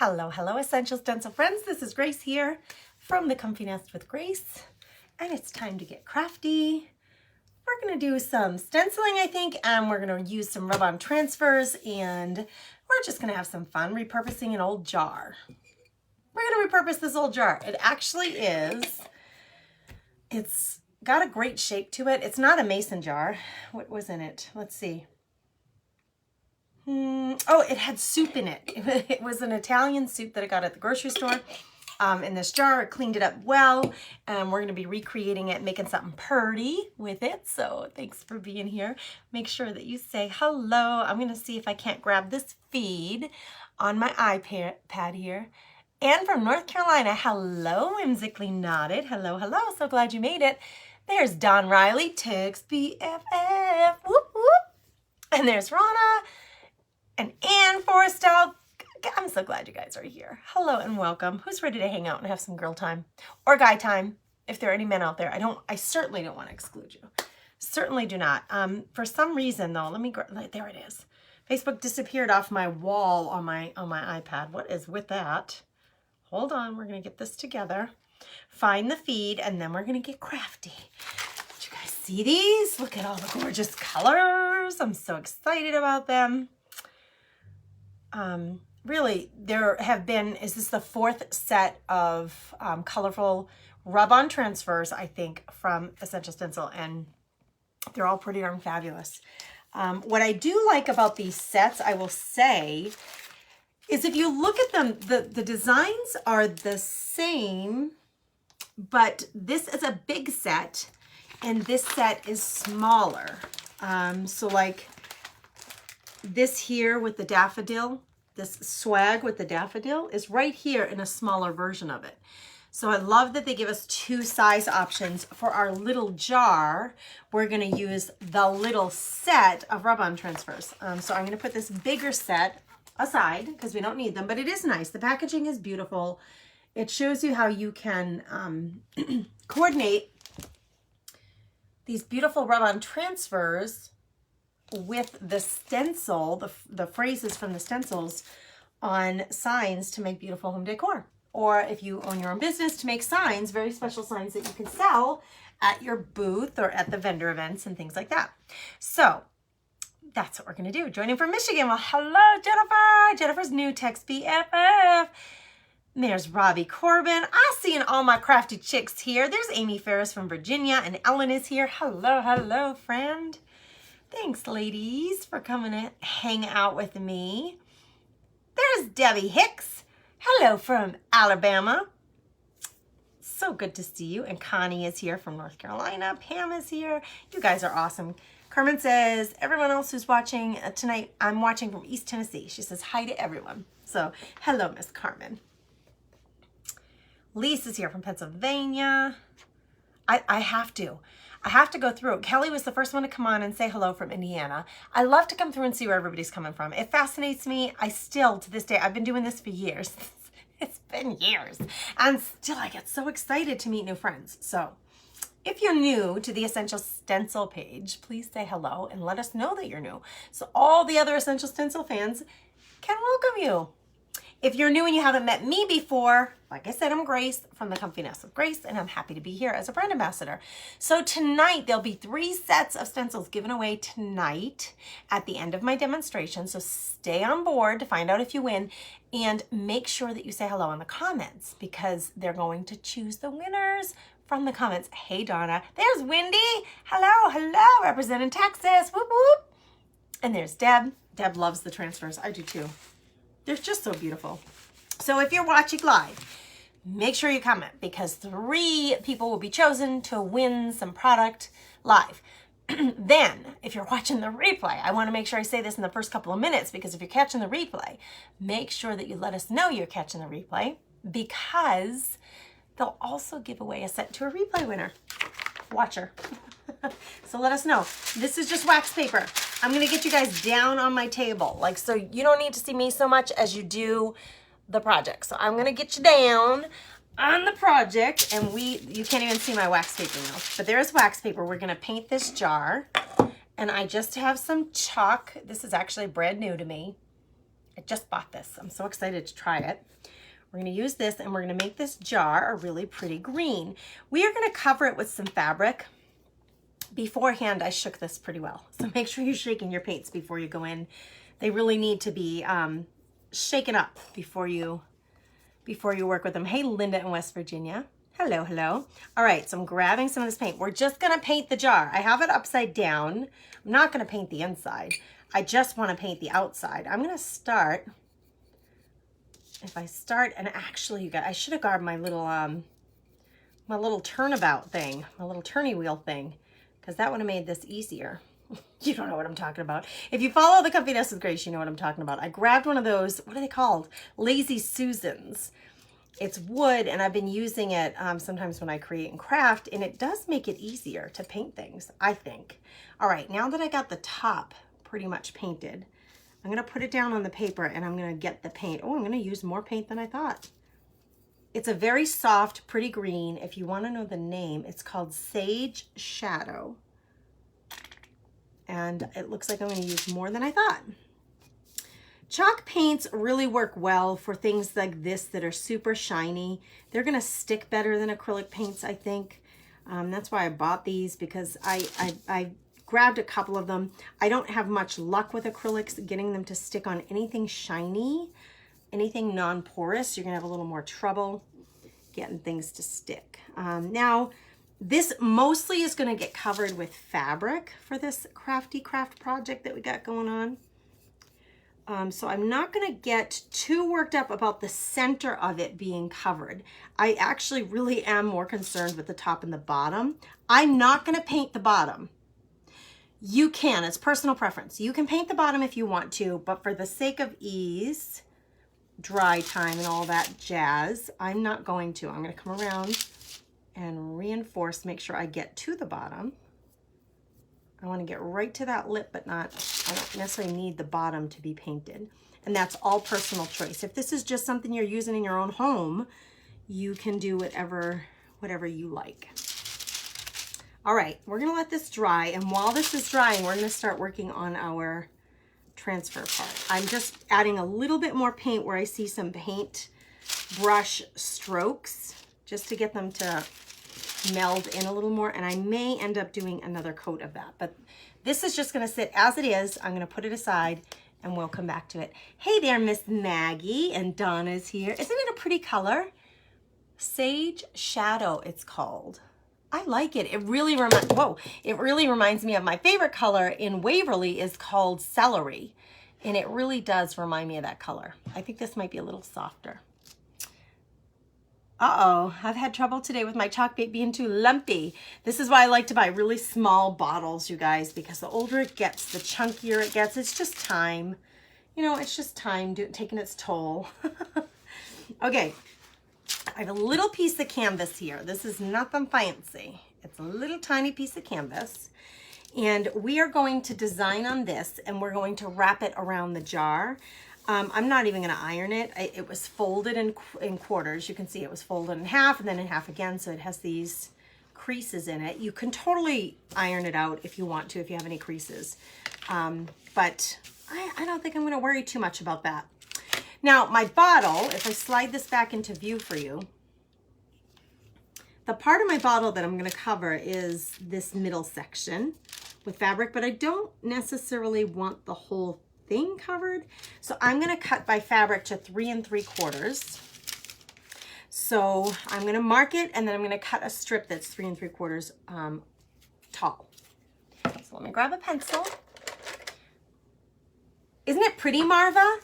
Hello, Essential Stencil friends. This is Grace here from The Comfy Nest with Grace, and it's time to get crafty. We're going to do some stenciling, I think, and we're going to use some rub-on transfers, and we're just going to have some fun repurposing an old jar. We're going to repurpose this old jar. It actually is, it's got a great shape to it. It's not a mason jar. What was in it? Let's see. Oh, it had soup in it. It was an Italian soup that I got at the grocery store. In this jar, I cleaned it up well, and we're going to be recreating it, making something pretty with it. So thanks for being here. Make sure that you say hello. I'm going to see if I can't grab this feed on my iPad here. And from North Carolina, hello, whimsically nodded. Hello. So glad you made it. There's Don Riley, Text BFF. Whoop, whoop. And there's Rana. And Ann Forrestal. I'm so glad you guys are here. Hello and welcome. Who's ready to hang out and have some girl time or guy time? If there are any men out there, I certainly don't want to exclude you. Certainly do not. For some reason though, there it is. Facebook disappeared off my wall on my iPad. What is with that? Hold on, we're gonna get this together. Find the feed and then we're gonna get crafty. Did you guys see these? Look at all the gorgeous colors. I'm so excited about them. Really, is this the fourth set of colorful rub-on transfers, I think, from Essential Stencil, and they're all pretty darn fabulous. What I do like about these sets, I will say, is if you look at them, the designs are the same, but this is a big set, and this set is smaller. So like this here with the daffodil, this swag with the daffodil is right here in a smaller version of it. So I love that they give us two size options. For our little jar, we're going to use the little set of rub-on transfers. So I'm going to put this bigger set aside because we don't need them, but it is nice. The packaging is beautiful. It shows you how you can coordinate these beautiful rub-on transfers with the stencil, the phrases from the stencils on signs to make beautiful home decor. Or if you own your own business, to make signs, very special signs that you can sell at your booth or at the vendor events and things like that. So that's what we're gonna do. Joining from Michigan, well, hello, Jennifer. Jennifer's new, Text BFF. There's Robbie Corbin. I seen all my crafty chicks here. There's Amy Ferris from Virginia, and Ellen is here. Hello, friend. Thanks, ladies, for coming to hang out with me. There's Debbie Hicks. Hello from Alabama. So good to see you. And Connie is here from North Carolina. Pam is here. You guys are awesome. Carmen says, everyone else who's watching tonight, I'm watching from East Tennessee. She says hi to everyone. So hello, Miss Carmen. Lisa's here from Pennsylvania. I have to go through it. Kelly was the first one to come on and say hello from Indiana. I love to come through and see where everybody's coming from. It fascinates me. I still, to this day, I've been doing this for years. It's been years. And still, I get so excited to meet new friends. So if you're new to the Essential Stencil page, please say hello and let us know that you're new. So all the other Essential Stencil fans can welcome you. If you're new and you haven't met me before, like I said, I'm Grace from The Comfy Nest with Grace, and I'm happy to be here as a brand ambassador. So tonight, there'll be 3 sets of stencils given away tonight at the end of my demonstration. So stay on board to find out if you win, and make sure that you say hello in the comments because they're going to choose the winners from the comments. Hey, Donna. There's Wendy. Hello, representing Texas. Whoop, whoop. And there's Deb. Deb loves the transfers. I do too. They're just so beautiful. So if you're watching live, make sure you comment because 3 people will be chosen to win some product live. Then, if you're watching the replay, I want to make sure I say this in the first couple of minutes because if you're catching the replay, make sure that you let us know you're catching the replay because they'll also give away a set to a replay winner. Watcher. So let us know. This is just wax paper. I'm going to get you guys down on my table. So you don't need to see me so much as you do the project. So I'm going to get you down on the project and you can't even see my wax paper now, but there's wax paper. We're going to paint this jar and I just have some chalk. This is actually brand new to me. I just bought this. I'm so excited to try it. We're going to use this and we're going to make this jar a really pretty green. We are going to cover it with some fabric. Beforehand, I shook this pretty well. So make sure you're shaking your paints before you go in. They really need to be shaken up before you work with them. Hey, Linda in West Virginia. Hello, hello. All right, so I'm grabbing some of this paint. We're just gonna paint the jar. I have it upside down. I'm not gonna paint the inside. I just wanna paint the outside. I'm gonna start, if I start, and actually you guys, I should have grabbed my little turnabout thing, my little turny wheel thing, because that would have made this easier. You don't know what I'm talking about. If you follow the Comfy Nest with Grace, you know what I'm talking about. I grabbed one of those, what are they called? Lazy Susans. It's wood, and I've been using it sometimes when I create and craft, and it does make it easier to paint things, I think. All right, now that I got the top pretty much painted, I'm gonna put it down on the paper and I'm gonna get the paint. Oh, I'm gonna use more paint than I thought. It's a very soft, pretty green. If you wanna know the name, it's called Sage Shadow. And it looks like I'm gonna use more than I thought. Chalk paints really work well for things like this that are super shiny. They're gonna stick better than acrylic paints, I think. That's why I bought these, because I grabbed a couple of them. I don't have much luck with acrylics getting them to stick on anything shiny, anything non-porous. You're gonna have a little more trouble getting things to stick. Now, this mostly is gonna get covered with fabric for this crafty craft project that we got going on. So I'm not gonna get too worked up about the center of it being covered. I actually really am more concerned with the top and the bottom. I'm not gonna paint the bottom. You can, it's personal preference. You can paint the bottom if you want to, but for the sake of ease, dry time and all that jazz, I'm not going to. I'm gonna come around and reinforce, make sure I get to the bottom. I want to get right to that lip, but not, I don't necessarily need the bottom to be painted. And that's all personal choice. If this is just something you're using in your own home, you can do whatever you like. All right, we're gonna let this dry. And while this is drying, we're gonna start working on our transfer part. I'm just adding a little bit more paint where I see some paint brush strokes, just to get them to meld in a little more, and I may end up doing another coat of that, but this is just gonna sit as it is. I'm gonna put it aside and we'll come back to it. Hey there, Miss Maggie, and Donna's here. Isn't it a pretty color? Sage Shadow, it's called. I like it. It really reminds me of my favorite color in Waverly is called Celery, and it really does remind me of that color. I think this might be a little softer. Uh-oh, I've had trouble today with my chalk paint being too lumpy. This is why I like to buy really small bottles, you guys, because the older it gets, the chunkier it gets. It's just time. You know, it's just time taking its toll. Okay, I have a little piece of canvas here. This is nothing fancy. It's a little tiny piece of canvas. And we are going to design on this, and we're going to wrap it around the jar. I'm not even going to iron it. It was folded in quarters. You can see it was folded in half and then in half again, so it has these creases in it. You can totally iron it out if you want to, if you have any creases. But I don't think I'm going to worry too much about that. Now, my bottle, if I slide this back into view for you, the part of my bottle that I'm going to cover is this middle section with fabric, but I don't necessarily want the whole thing covered. So I'm going to cut my fabric to 3 3/4. So I'm going to mark it, and then I'm going to cut a strip that's 3 3/4 tall. So let me grab a pencil. Isn't it pretty, Marva?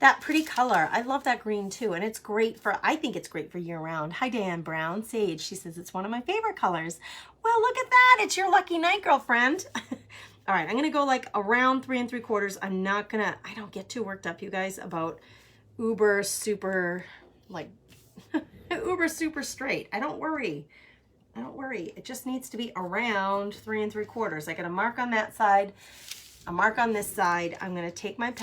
That pretty color. I love that green too. And it's great for, I think it's great for year round. Hi, Diane Brown. Sage, she says it's one of my favorite colors. Well, look at that. It's your lucky night, girlfriend. All right, I'm gonna go like around 3 3/4. I don't get too worked up, you guys, about uber super, like, uber super straight. I don't worry. It just needs to be around 3 3/4. I got a mark on that side, a mark on this side. I'm gonna take my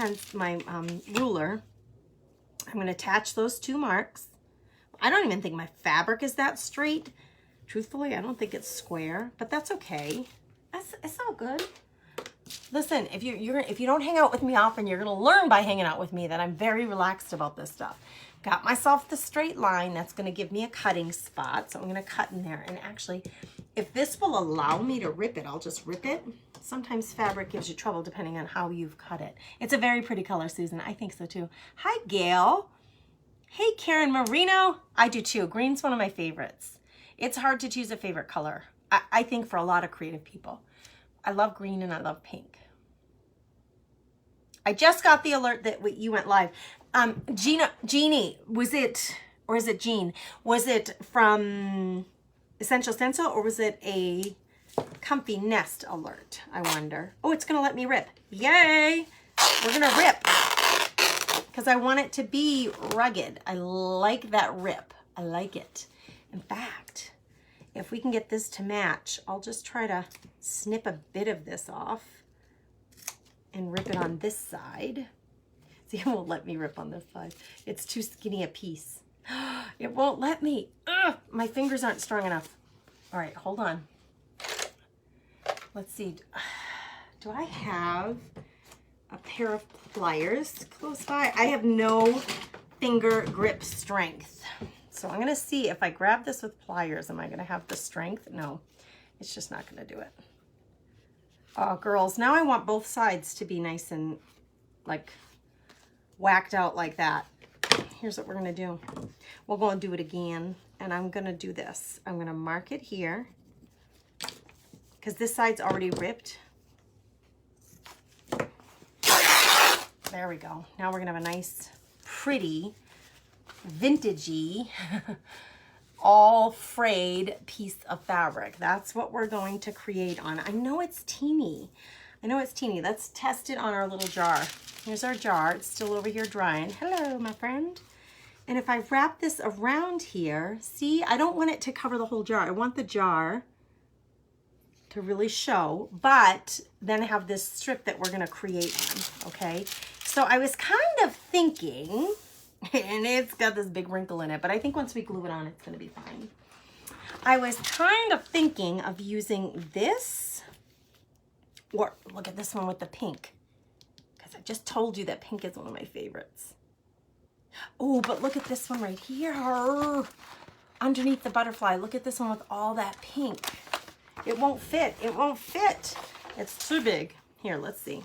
ruler. I'm gonna attach those 2 marks. I don't even think my fabric is that straight. Truthfully, I don't think it's square, but that's okay. It's all good. Listen, if you don't hang out with me often, you're gonna learn by hanging out with me that I'm very relaxed about this stuff. Got myself the straight line. That's gonna give me a cutting spot. So I'm gonna cut in there. And actually, if this will allow me to rip it, I'll just rip it. Sometimes fabric gives you trouble depending on how you've cut it. It's a very pretty color, Susan. I think so too. Hi, Gail. Hey, Karen Marino. I do too. Green's one of my favorites. It's hard to choose a favorite color. I think for a lot of creative people. I love green and I love pink. I just got the alert that you went live. Jeannie, was it, or is it Jean? Was it from Essential Stencil or was it a Comfy Nest alert? I wonder. Oh, it's gonna let me rip. Yay! We're gonna rip because I want it to be rugged. I like that rip. I like it. In fact, if we can get this to match, I'll just try to snip a bit of this off and rip it on this side. See, it won't let me rip on this side. It's too skinny a piece. It won't let me. Ugh, my fingers aren't strong enough. All right, hold on. Let's see. Do I have a pair of pliers close by? I have no finger grip strength. So I'm gonna see if I grab this with pliers, am I gonna have the strength? No, it's just not gonna do it. Oh, girls, now I want both sides to be nice and like whacked out like that. Here's what we're gonna do. We're gonna do it again, and I'm gonna do this. I'm gonna mark it here because this side's already ripped. There we go. Now we're gonna have a nice, pretty, vintagey, all frayed piece of fabric. That's what we're going to create on. I know it's teeny. I know it's teeny. Let's test it on our little jar. Here's our jar. It's still over here drying. Hello, my friend. And if I wrap this around here, see, I don't want it to cover the whole jar. I want the jar to really show, but then have this strip that we're going to create on, okay? So I was kind of thinking, and it's got this big wrinkle in it, but I think once we glue it on, it's going to be fine. I was kind of thinking of using this, or look at this one with the pink, because I just told you that pink is one of my favorites. Oh, but look at this one right here, underneath the butterfly. Look at this one with all that pink. It won't fit. It won't fit. It's too big. Here, let's see.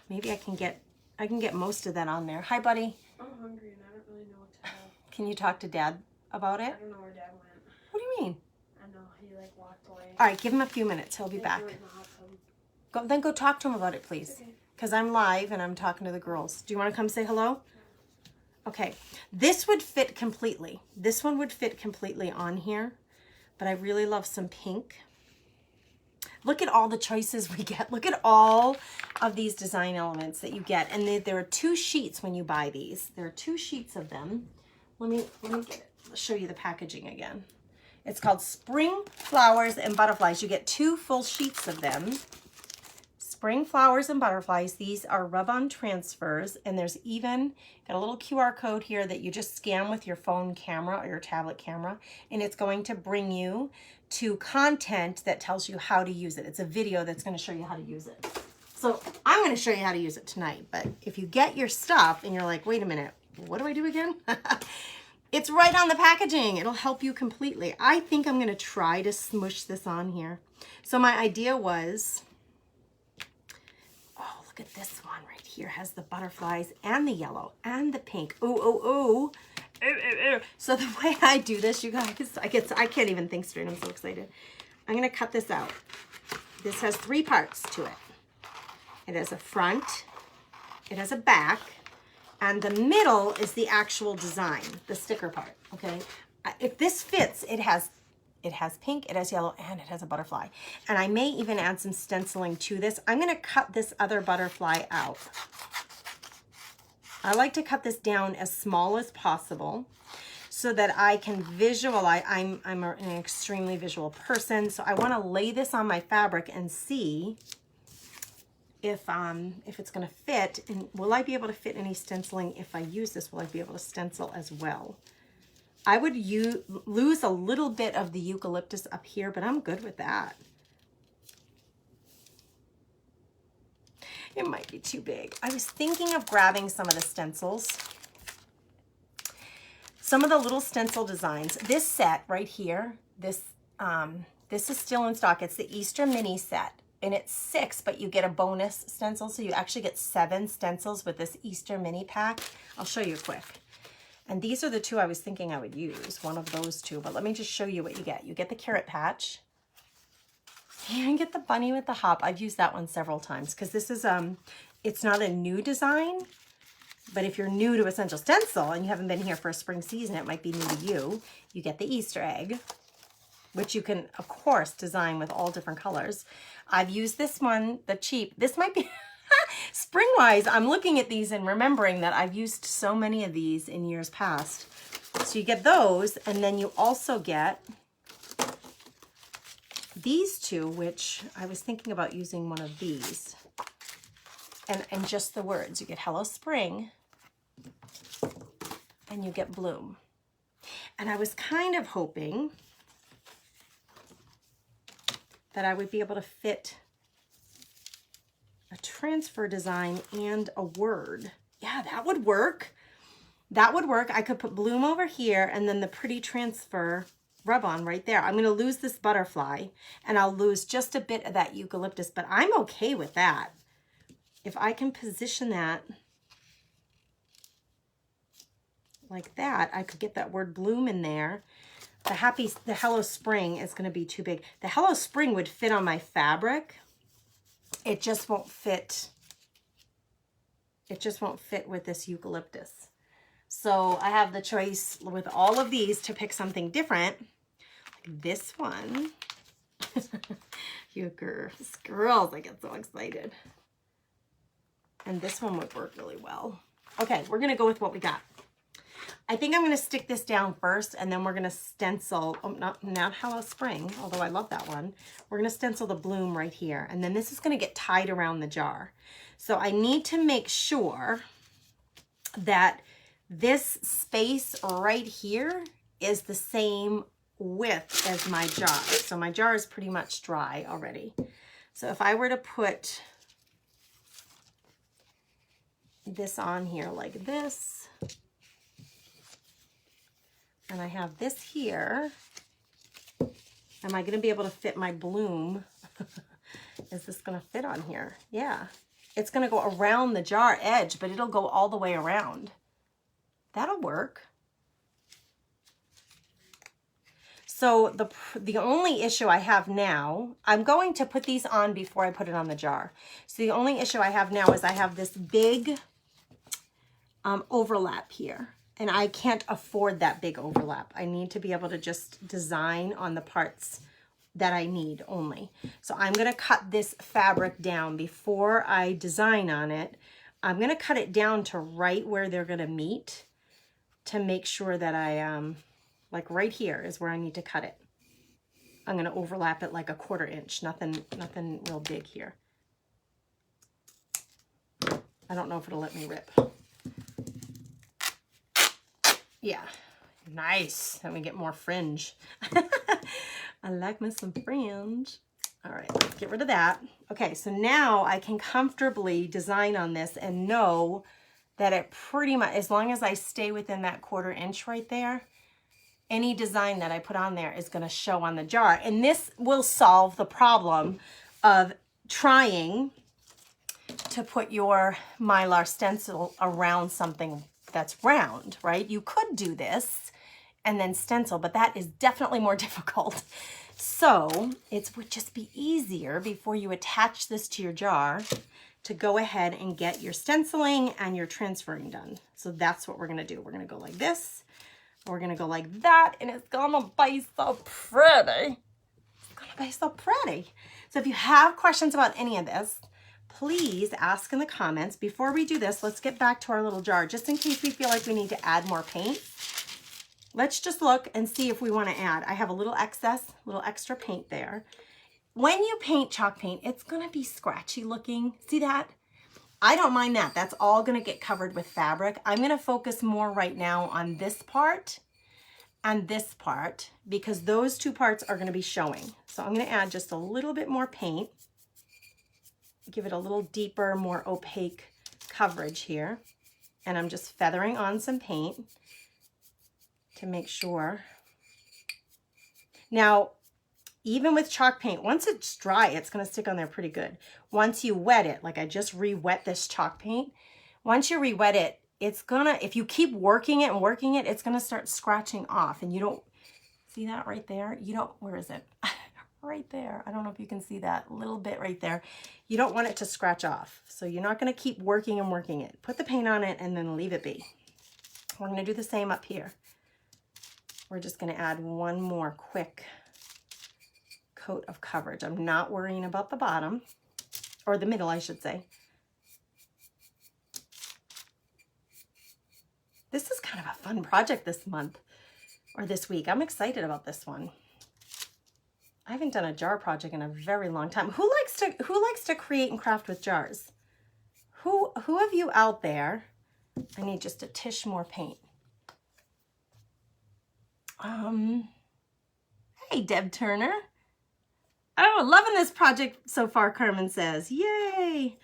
Maybe I can get most of that on there. Hi, buddy. I'm hungry and I don't really know what to have. Can you talk to Dad about it? I don't know where Dad went. What do you mean? I know, he like walked away. All right, give him a few minutes. He'll be back. Then go talk to him about it, please. Okay. Because I'm live and I'm talking to the girls. Do you want to come say hello? Okay. This would fit completely. This one would fit completely on here. But I really love some pink. Look at all the choices we get. Look at all of these design elements that you get. And there are 2 sheets when you buy these. There are 2 sheets of them. Let me get it. Let's show you the packaging again. It's called Spring Flowers and Butterflies. You get 2 full sheets of them. Spring Flowers and Butterflies. These are rub-on transfers. And there's even got a little QR code here that you just scan with your phone camera or your tablet camera. And it's going to bring you to content that tells you how to use it. It's a video that's going to show you how to use it. So I'm going to show you how to use it tonight. But if you get your stuff and you're like, wait a minute, what do I do again? It's right on the packaging. It'll help you completely. I think I'm going to try to smush this on here. So my idea was, oh, look at this one right here. Has the butterflies and the yellow and the pink. Ooh, ooh, ooh. So the way I do this, you guys, I can't even think straight. I'm so excited. I'm going to cut this out. This has 3 parts to it. It has a front, it has a back, and the middle is the actual design, the sticker part, okay? If this fits, it has pink, it has yellow, and it has a butterfly. And I may even add some stenciling to this. I'm going to cut this other butterfly out. I like to cut this down as small as possible so that I can visualize. I'm an extremely visual person, so I want to lay this on my fabric and see if it's going to fit. And will I be able to fit any stenciling if I use this? Will I be able to stencil as well? I would lose a little bit of the eucalyptus up here, but I'm good with that. It might be too big. I was thinking of grabbing some of the stencils. Some of the little stencil designs. This set right here, this is still in stock. It's the Easter mini set. And it's 6, but you get a bonus stencil. So you actually get 7 stencils with this Easter mini pack. I'll show you quick. And these are the 2 I was thinking I would use, one of those 2. But let me just show you what you get. You get the carrot patch. You can get the bunny with the hop. I've used that one several times because this is, it's not a new design. But if you're new to Essential Stencil and you haven't been here for a spring season, it might be new to you. You get the Easter egg, which you can, of course, design with all different colors. I've used this one, the cheap. This might be spring-wise. I'm looking at these and remembering that I've used so many of these in years past. So you get those, and then you also get these 2, which I was thinking about using one of these. And just the words. You get Hello Spring, and you get Bloom. And I was kind of hoping that I would be able to fit a transfer design and a word. Yeah, that would work. That would work. I could put Bloom over here and then the pretty transfer rub-on right there. I'm going to lose this butterfly and I'll lose just a bit of that eucalyptus, but I'm okay with that. If I can position that like that, I could get that word Bloom in there. The Hello Spring is going to be too big. The Hello Spring would fit on my fabric. It just won't fit. It just won't fit with this eucalyptus. So I have the choice with all of these to pick something different. Like this one. You girls, I get so excited. And this one would work really well. Okay, we're going to go with what we got. I think I'm going to stick this down first, and then we're going to stencil, not Hello Spring, although I love that one. We're going to stencil the Bloom right here, and then this is going to get tied around the jar. So I need to make sure that this space right here is the same width as my jar. So my jar is pretty much dry already. So if I were to put this on here like this, and I have this here, am I going to be able to fit my Bloom? Is this going to fit on here? Yeah. It's going to go around the jar edge, but it'll go all the way around. That'll work. So the only issue I have now, I'm going to put these on before I put it on the jar. So the only issue I have now is I have this big overlap here. And I can't afford that big overlap. I need to be able to just design on the parts that I need only. So I'm going to cut this fabric down before I design on it. I'm going to cut it down to right where they're going to meet to make sure that I, like right here is where I need to cut it. I'm going to overlap it like a 1/4 inch, nothing real big here. I don't know if it'll let me rip. Yeah, nice. Let me get more fringe. I like me some fringe. All right, let's get rid of that. Okay, so now I can comfortably design on this and know that it pretty much, as long as I stay within that 1/4 inch right there, any design that I put on there is going to show on the jar. And this will solve the problem of trying to put your Mylar stencil around something that's round, right? You could do this and then stencil, but that is definitely more difficult. So it would just be easier before you attach this to your jar to go ahead and get your stenciling and your transferring done. So that's what we're gonna do. We're gonna go like this, we're gonna go like that, and it's gonna be so pretty. It's gonna be so pretty. So if you have questions about any of this, please ask in the comments. Before we do this, let's get back to our little jar, just in case we feel like we need to add more paint. Let's just look and see if we want to add. I have a little extra paint there. When you paint chalk paint, it's going to be scratchy looking. See that? I don't mind that. That's all going to get covered with fabric. I'm going to focus more right now on this part and this part because those two parts are going to be showing. So I'm going to add just a little bit more paint. give it a little deeper, more opaque coverage here. And I'm just feathering on some paint to make sure. Now, even with chalk paint, once it's dry, it's going to stick on there pretty good. Once you wet it, like I just re-wet this chalk paint, once you re-wet it, it's gonna, if you keep working it and working it, it's gonna start scratching off. And you don't, see that right there? You don't, where is it? Right there. I don't know if you can see that little bit right there. You don't want it to scratch off. So you're not gonna keep working and working it. Put the paint on it and then leave it be. We're gonna do the same up here. We're just gonna add one more quick coat of coverage. I'm not worrying about the bottom, or the middle, I should say. This is kind of a fun project this month, or this week. I'm excited about this one. I haven't done a jar project in a very long time. Who likes to create and craft with jars? Who of you out there? I need just a tish more paint. Hey, Deb Turner. Oh, loving this project so far, Carmen says. Yay!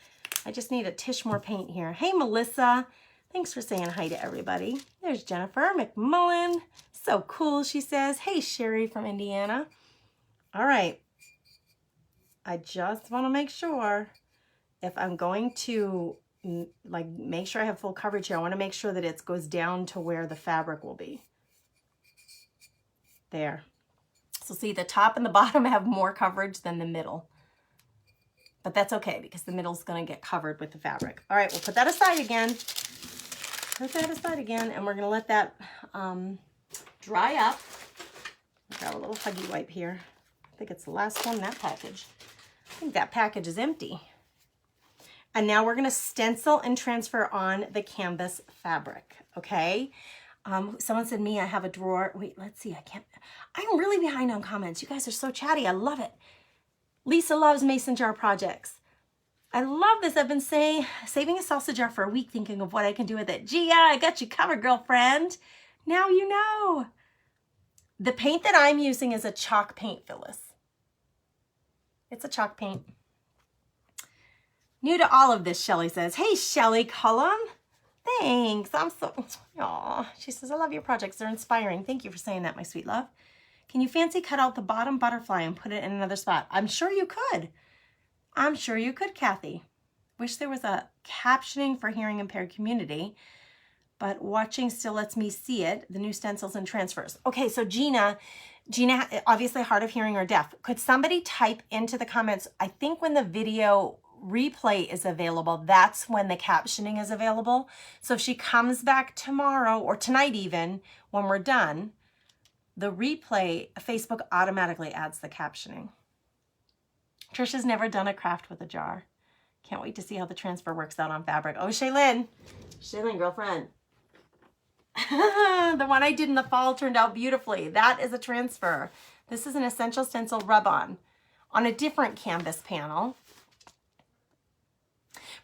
I just need a tish more paint here. Hey, Melissa. Thanks for saying hi to everybody. There's Jennifer McMullen. So cool, she says. Hey, Sherry from Indiana. All right. I just want to make sure if I'm going to like make sure I have full coverage here, I want to make sure that it goes down to where the fabric will be. There. So see, the top and the bottom have more coverage than the middle. But that's okay because the middle's going to get covered with the fabric. All right, we'll put that aside again. Put that aside again, and we're going to let that dry up. I've got a little Huggy wipe here. I think it's the last one in that package. I think that package is empty. And now we're going to stencil and transfer on the canvas fabric, okay? Someone said, me, I have a drawer. Wait, let's see. I'm really behind on comments. You guys are so chatty. I love it. Lisa loves mason jar projects. I love this. I've been saving a salsa jar for a week thinking of what I can do with it. Gia, I got you covered, girlfriend. Now you know. The paint that I'm using is a chalk paint, Phyllis. It's a chalk paint. New to all of this, Shelly says. Hey, Shelly Cullum. Thanks. I'm so, aw. She says, I love your projects. They're inspiring. Thank you for saying that, my sweet love. Can you fancy cut out the bottom butterfly and put it in another spot? I'm sure you could. I'm sure you could, Kathy. Wish there was a captioning for hearing impaired community, but watching still lets me see it. The new stencils and transfers. Okay, so Gina, obviously hard of hearing or deaf. Could somebody type into the comments, I think when the video replay is available, that's when the captioning is available. So if she comes back tomorrow or tonight even, when we're done, the replay, Facebook automatically adds the captioning. Trisha's never done a craft with a jar. Can't wait to see how the transfer works out on fabric. Oh, Shaylin, girlfriend. The one I did in the fall turned out beautifully. That is a transfer. This is an Essential Stencil rub-on a different canvas panel.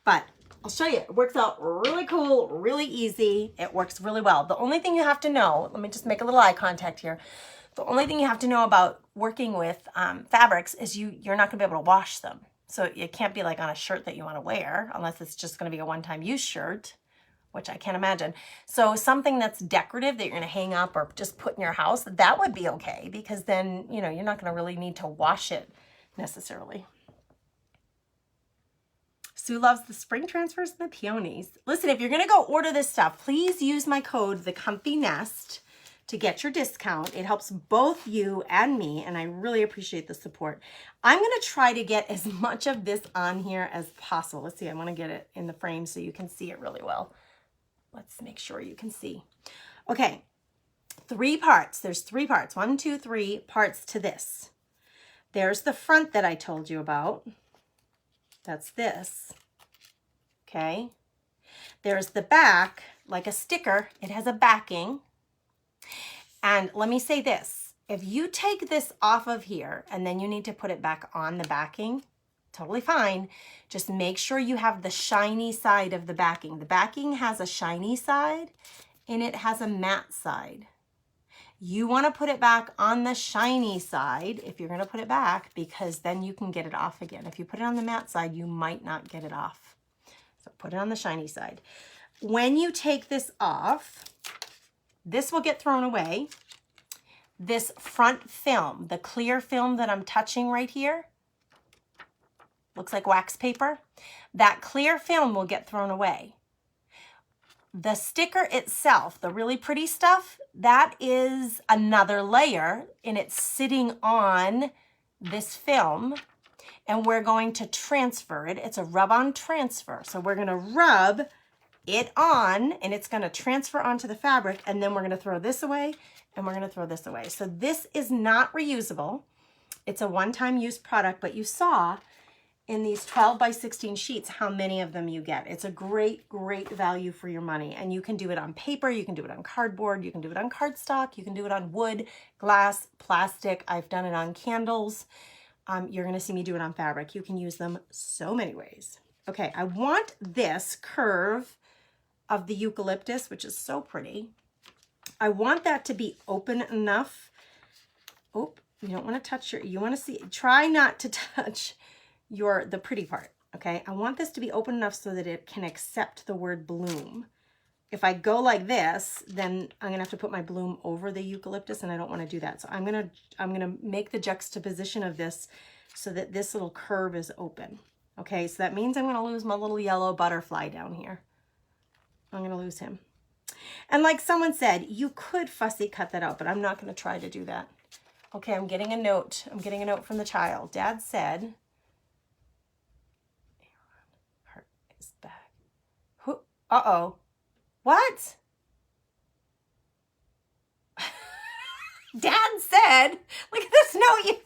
But I'll show you. It works out really cool, really easy. It works really well. The only thing you have to know, let me just make a little eye contact here. The only thing you have to know about working with fabrics is you're not going to be able to wash them. So it can't be like on a shirt that you want to wear unless it's just going to be a one-time use shirt, which I can't imagine. So something that's decorative that you're going to hang up or just put in your house, that would be okay because then, you know, you're not going to really need to wash it necessarily. Sue loves the spring transfers and the peonies. Listen, if you're going to go order this stuff, please use my code, THECOMFYNEST, to get your discount. It helps both you and me, and I really appreciate the support. I'm going to try to get as much of this on here as possible. Let's see, I want to get it in the frame so you can see it really well. Let's make sure you can see. Okay, 3 parts. There's 3 parts. 1, 2, 3 parts to this. There's the front that I told you about. That's this. Okay. There's the back, like a sticker. It has a backing. And let me say this. If you take this off of here and then you need to put it back on the backing, totally fine. Just make sure you have the shiny side of the backing. The backing has a shiny side and it has a matte side. You want to put it back on the shiny side if you're going to put it back, because then you can get it off again. If you put it on the matte side, you might not get it off. So put it on the shiny side. When you take this off, this will get thrown away. This front film, the clear film that I'm touching right here, looks like wax paper. That clear film will get thrown away. The sticker itself, the really pretty stuff, that is another layer, and it's sitting on this film, and we're going to transfer it. It's a rub-on transfer. So we're going to rub it on, and it's going to transfer onto the fabric, and then we're going to throw this away, and we're going to throw this away. So this is not reusable. It's a one-time use product, but you saw in these 12 by 16 sheets how many of them you get. It's a great, great value for your money. And you can do it on paper, you can do it on cardboard, you can do it on cardstock, you can do it on wood, glass, plastic. I've done it on candles. You're gonna see me do it on fabric. You can use them so many ways. Okay, I want this curve of the eucalyptus, which is so pretty. I want that to be open enough. Oh, you don't wanna touch you wanna see, try not to touch the pretty part, okay? I want this to be open enough so that it can accept the word bloom. If I go like this, then I'm gonna have to put my bloom over the eucalyptus, and I don't wanna do that. So I'm gonna make the juxtaposition of this so that this little curve is open. Okay, so that means I'm gonna lose my little yellow butterfly down here. I'm gonna lose him. And like someone said, you could fussy cut that out, but I'm not gonna try to do that. Okay, I'm getting a note. I'm getting a note from the child. Dad said, back. Who? Uh-oh. What? Dad said, look at this note.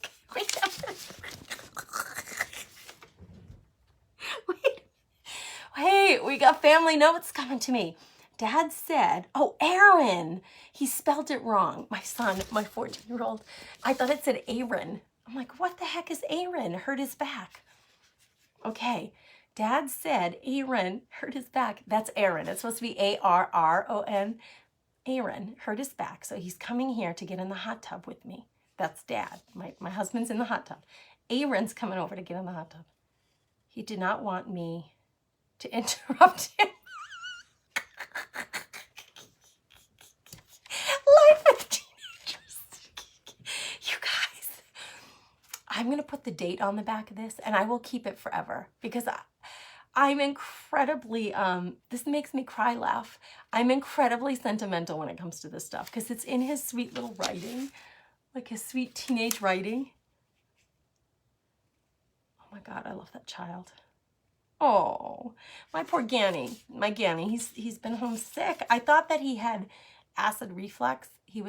Wait, we got family notes coming to me. Dad said, oh, Aaron. He spelled it wrong. My son, my 14-year-old, I thought it said Aaron. I'm like, what the heck is Aaron? Hurt his back. Okay. Dad said Aaron hurt his back. That's Aaron. It's supposed to be A-R-R-O-N. Aaron hurt his back, so he's coming here to get in the hot tub with me. That's Dad. My husband's in the hot tub. Aaron's coming over to get in the hot tub. He did not want me to interrupt him. Life of teenagers. You guys, I'm going to put the date on the back of this, and I will keep it forever, because I'm incredibly, this makes me cry laugh. I'm incredibly sentimental when it comes to this stuff, because it's in his sweet little writing, like his sweet teenage writing. Oh my God, I love that child. Oh, my poor Ganny, my Ganny, he's been home sick. I thought that he had acid reflux. He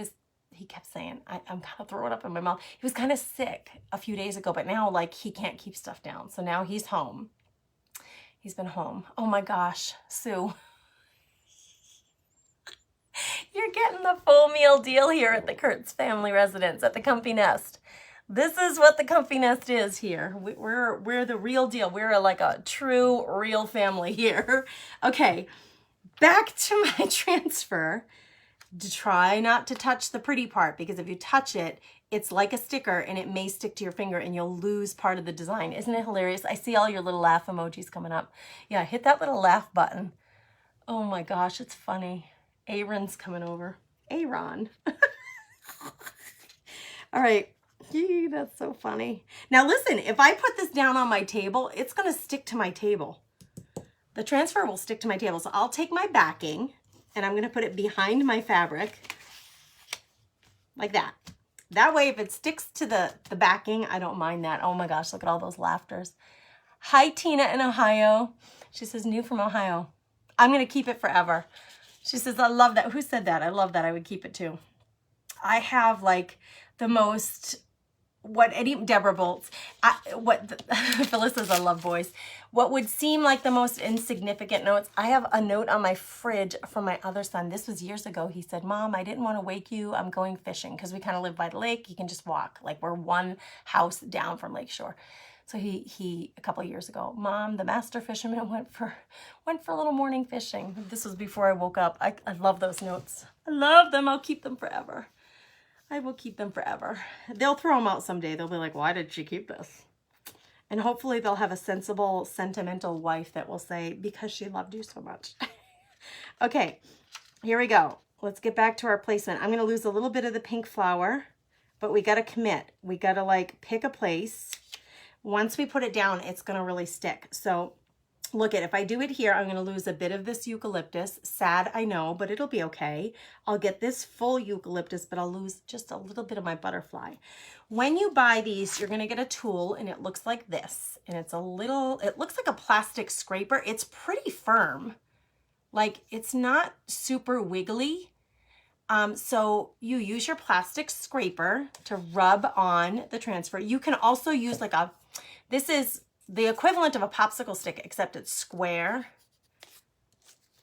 kept saying, I'm kind of throwing up in my mouth. He was kind of sick a few days ago, but now like he can't keep stuff down. So now he's home. He's been home. Oh my gosh, Sue. You're getting the full meal deal here at the Kurtz family residence at the Comfy Nest. This is what the Comfy Nest is here. We're the real deal. We're like a true, real family here. Okay, back to my transfer. To try not to touch the pretty part, because if you touch it, it's like a sticker and it may stick to your finger and you'll lose part of the design. Isn't it hilarious? I see all your little laugh emojis coming up. Yeah, hit that little laugh button. Oh my gosh, it's funny. Aaron's coming over. Aaron. All right. Yee, that's so funny. Now listen, if I put this down on my table, it's going to stick to my table. The transfer will stick to my table. So I'll take my backing and I'm going to put it behind my fabric like that. That way, if it sticks to the backing, I don't mind that. Oh my gosh, look at all those laughters. Hi, Tina in Ohio. She says, new from Ohio. I'm going to keep it forever. She says, I love that. Who said that? I love that. I would keep it too. I have like the most, Deborah Bolts, Phyllis says, I love voice. What would seem like the most insignificant notes. I have a note on my fridge from my other son. This was years ago. He said, Mom, I didn't want to wake you. I'm going fishing, because we kind of live by the lake. You can just walk. Like we're one house down from Lakeshore. So he a couple of years ago, Mom, the master fisherman went for a little morning fishing. This was before I woke up. I love those notes. I love them. I'll keep them forever. I will keep them forever. They'll throw them out someday. They'll be like, why did she keep this? And hopefully they'll have a sensible, sentimental wife that will say, because she loved you so much. Okay, here we go. Let's get back to our placement. I'm going to lose a little bit of the pink flower, but we got to commit. We got to like pick a place. Once we put it down, it's going to really stick. So look at, if I do it here, I'm going to lose a bit of this eucalyptus. Sad, I know, but it'll be okay. I'll get this full eucalyptus, but I'll lose just a little bit of my butterfly. When you buy these, you're going to get a tool, and it looks like this. And it's a little, it looks like a plastic scraper. It's pretty firm. Like, it's not super wiggly. So you use your plastic scraper to rub on the transfer. You can also use like a, this is the equivalent of a popsicle stick, except it's square.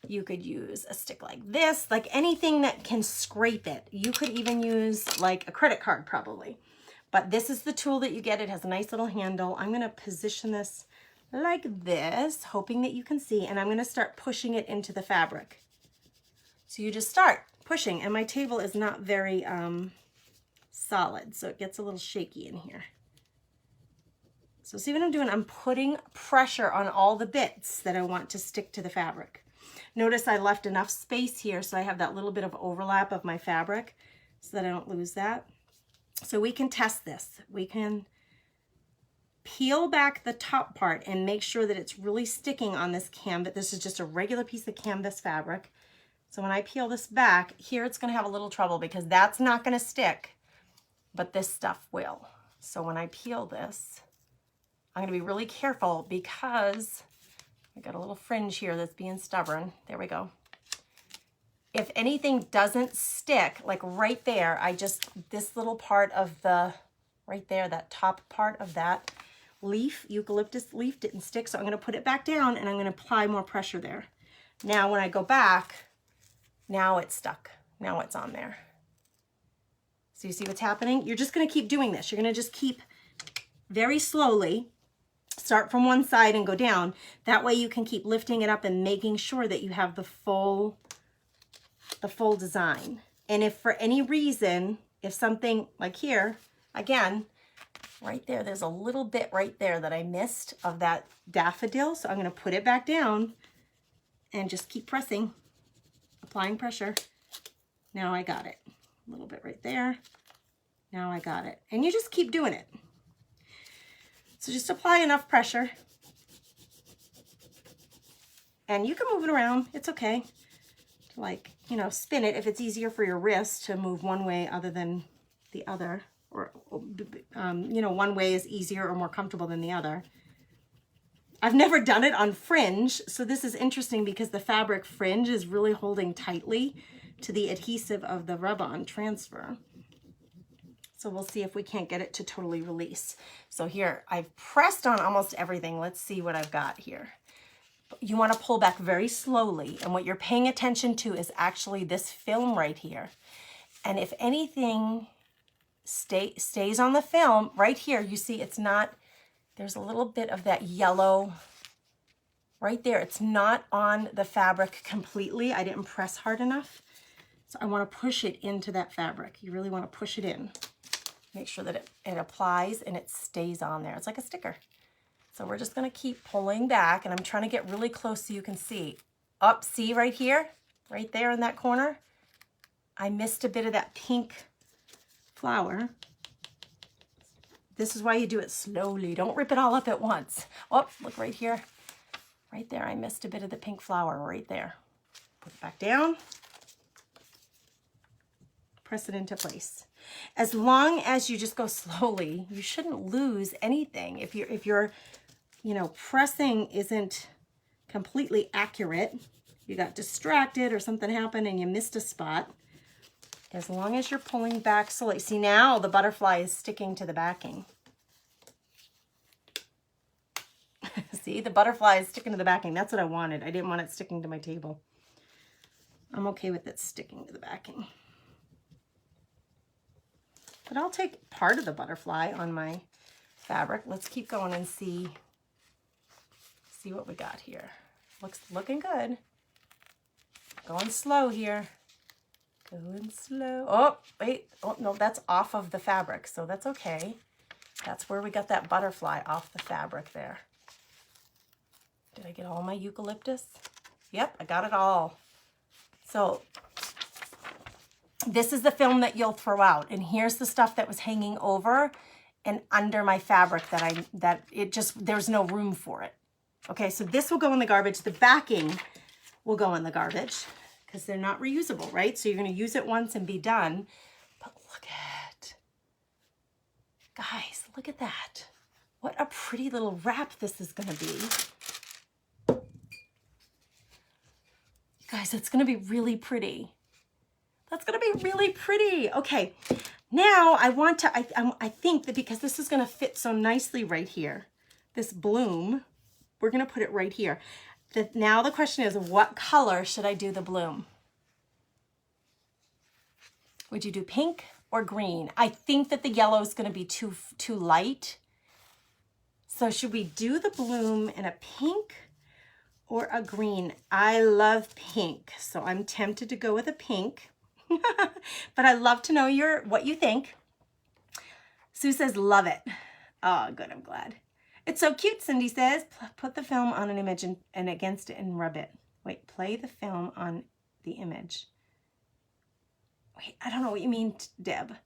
You could use a stick like this, like anything that can scrape it. You could even use like a credit card probably. But this is the tool that you get. It has a nice little handle. I'm going to position this like this, hoping that you can see, and I'm going to start pushing it into the fabric. So you just start pushing, and my table is not very solid, so it gets a little shaky in here. So see what I'm doing? I'm putting pressure on all the bits that I want to stick to the fabric. Notice I left enough space here so I have that little bit of overlap of my fabric so that I don't lose that. So we can test this. We can peel back the top part and make sure that it's really sticking on this canvas. This is just a regular piece of canvas fabric. So when I peel this back, here it's going to have a little trouble because that's not going to stick, but this stuff will. So when I peel this, I'm going to be really careful because I got a little fringe here that's being stubborn. There we go. If anything doesn't stick, like right there, this little part of the, right there, that top part of that leaf, eucalyptus leaf didn't stick, so I'm going to put it back down and I'm going to apply more pressure there. Now when I go back, now it's stuck. Now it's on there. So you see what's happening? You're just going to keep doing this. You're going to just keep very slowly, start from one side and go down. That way you can keep lifting it up and making sure that you have the full design. And if for any reason, if something like here, again, right there, there's a little bit right there that I missed of that daffodil. So I'm going to put it back down and just keep pressing, applying pressure. Now I got it. A little bit right there. Now I got it. And you just keep doing it. So just apply enough pressure. And you can move it around. It's okay. Like, you know, spin it if it's easier for your wrist to move one way other than the other. Or, you know, one way is easier or more comfortable than the other. I've never done it on fringe, so this is interesting because the fabric fringe is really holding tightly to the adhesive of the rub-on transfer. So we'll see if we can't get it to totally release. So here, I've pressed on almost everything. Let's see what I've got here. You want to pull back very slowly, and what you're paying attention to is actually this film right here. And if anything stays on the film, right here, you see it's not, there's a little bit of that yellow right there. It's not on the fabric completely. I didn't press hard enough. So I want to push it into that fabric. You really want to push it in. Make sure that it applies and it stays on there. It's like a sticker. So we're just going to keep pulling back, and I'm trying to get really close so you can see. Up, see right here, right there in that corner? I missed a bit of that pink flower. This is why you do it slowly. Don't rip it all up at once. Oh, look right here. Right there, I missed a bit of the pink flower right there. Put it back down. Press it into place. As long as you just go slowly, you shouldn't lose anything. If you're you know, pressing isn't completely accurate, you got distracted or something happened and you missed a spot, as long as you're pulling back slowly. See, now the butterfly is sticking to the backing. See, the butterfly is sticking to the backing. That's what I wanted. I didn't want it sticking to my table. I'm okay with it sticking to the backing. But I'll take part of the butterfly on my fabric. Let's keep going and see what we got here. Looking good. Going slow here. Going slow. Oh, wait. Oh, no, that's off of the fabric, so that's okay. That's where we got that butterfly off the fabric there. Did I get all my eucalyptus? Yep, I got it all. So this is the film that you'll throw out. And here's the stuff that was hanging over and under my fabric there's no room for it. Okay, so this will go in the garbage. The backing will go in the garbage because they're not reusable, right? So you're going to use it once and be done. But look at, guys, look at that. What a pretty little wrap this is going to be. Guys, it's going to be really pretty. That's going to be really pretty. Okay, now I want to, I think that because this is going to fit so nicely right here, this bloom, we're going to put it right here. Now the question is, what color should I do the bloom? Would you do pink or green? I think that the yellow is going to be too light. So should we do the bloom in a pink or a green? I love pink, so I'm tempted to go with a pink. But I'd love to know what you think. Sue says, love it. Oh, good, I'm glad. It's so cute, Cindy says. Put the film on an image and against it and rub it. Wait, play the film on the image. Wait, I don't know what you mean, Deb.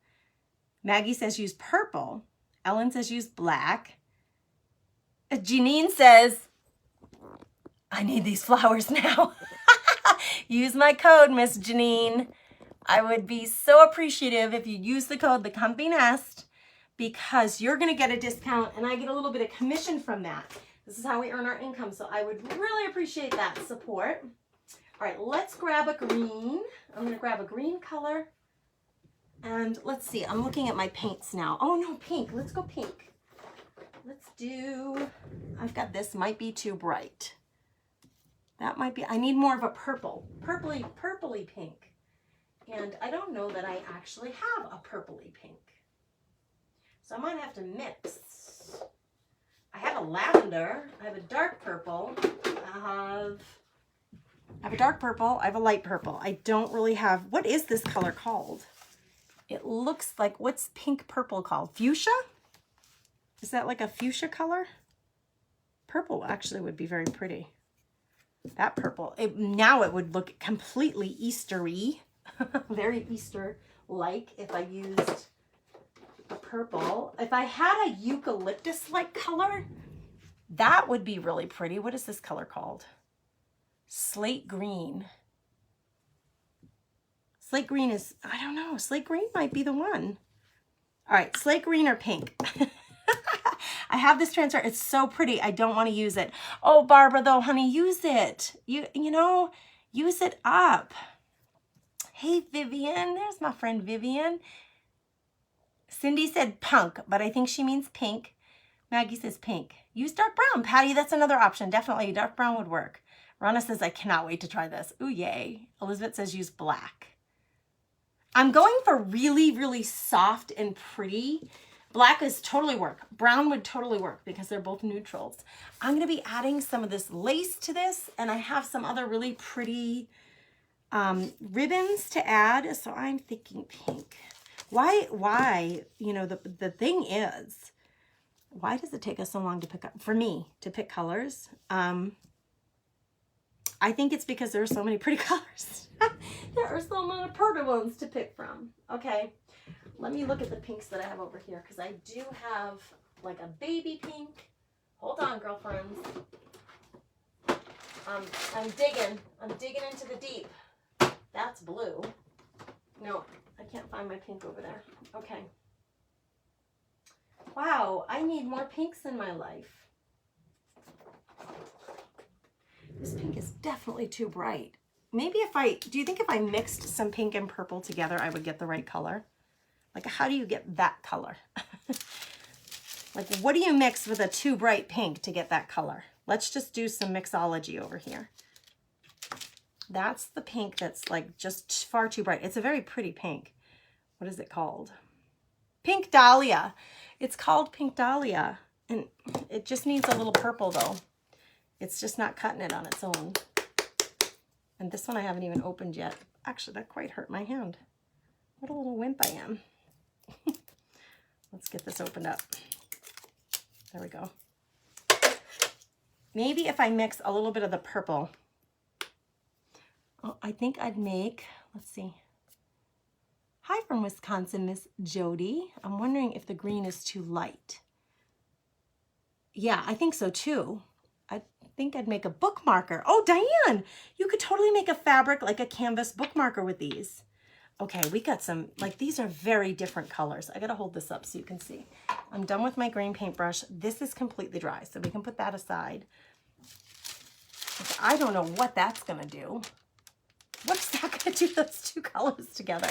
Maggie says use purple. Ellen says use black. Janine says, I need these flowers now. Use my code, Miss Janine. I would be so appreciative if you use the code THECOMFYNEST, because you're going to get a discount and I get a little bit of commission from that. This is how we earn our income, so I would really appreciate that support. All right, let's grab a green. I'm going to grab a green color. And let's see, I'm looking at my paints now. Oh no, pink. Let's go pink. Let's do, I've got this, might be too bright. That might be, I need more of a purple, purpley pink. And I don't know that I actually have a purpley pink. So I might have to mix. I have a lavender, I have a dark purple, I have a dark purple, I have a light purple. I don't really have, what is this color called? It looks like, what's pink purple called? Fuchsia? Is that like a fuchsia color? Purple actually would be very pretty. That purple, now it would look completely Eastery, very Easter-like if I used a purple. If I had a eucalyptus-like color, that would be really pretty. What is this color called? Slate green. Slate green is, I don't know, slate green might be the one. All right, slate green or pink? I have this transfer. It's so pretty. I don't want to use it. Oh, Barbara, though, honey, use it. You know, use it up. Hey, Vivian. There's my friend Vivian. Cindy said punk, but I think she means pink. Maggie says pink. Use dark brown. Patty, that's another option. Definitely, dark brown would work. Rana says, I cannot wait to try this. Ooh, yay. Elizabeth says use black. I'm going for really, really soft and pretty. Black is totally work. Brown would totally work because they're both neutrals. I'm going to be adding some of this lace to this, and I have some other really pretty ribbons to add. So I'm thinking pink. Why, you know, the thing is, why does it take us so long to pick up, for me, to pick colors? I think it's because there are so many pretty colors. There are so many pretty ones to pick from. Okay. Let me look at the pinks that I have over here, because I do have like a baby pink. Hold on, girlfriends. I'm digging into the deep. That's blue. No, I can't find my pink over there. Okay. Wow, I need more pinks in my life. This pink is definitely too bright. Maybe do you think if I mixed some pink and purple together, I would get the right color? Like, how do you get that color? Like, what do you mix with a too bright pink to get that color? Let's just do some mixology over here. That's the pink that's like just far too bright. It's a very pretty pink. What is it called? Pink Dahlia. It's called Pink Dahlia. And it just needs a little purple though. It's just not cutting it on its own. And this one I haven't even opened yet. Actually, that quite hurt my hand. What a little wimp I am. Let's get this opened up. There we go. Maybe if I mix a little bit of the purple. Oh, I think I'd make, let's see. Hi from Wisconsin, Miss Jody. I'm wondering if the green is too light. Yeah, I think so too. I think I'd make a bookmarker. Oh, Diane, you could totally make a fabric like a canvas bookmarker with these. Okay, we got some, like these are very different colors. I gotta hold this up so you can see. I'm done with my green paintbrush. This is completely dry, so we can put that aside. I don't know what that's gonna do. What's that gonna do, those two colors together?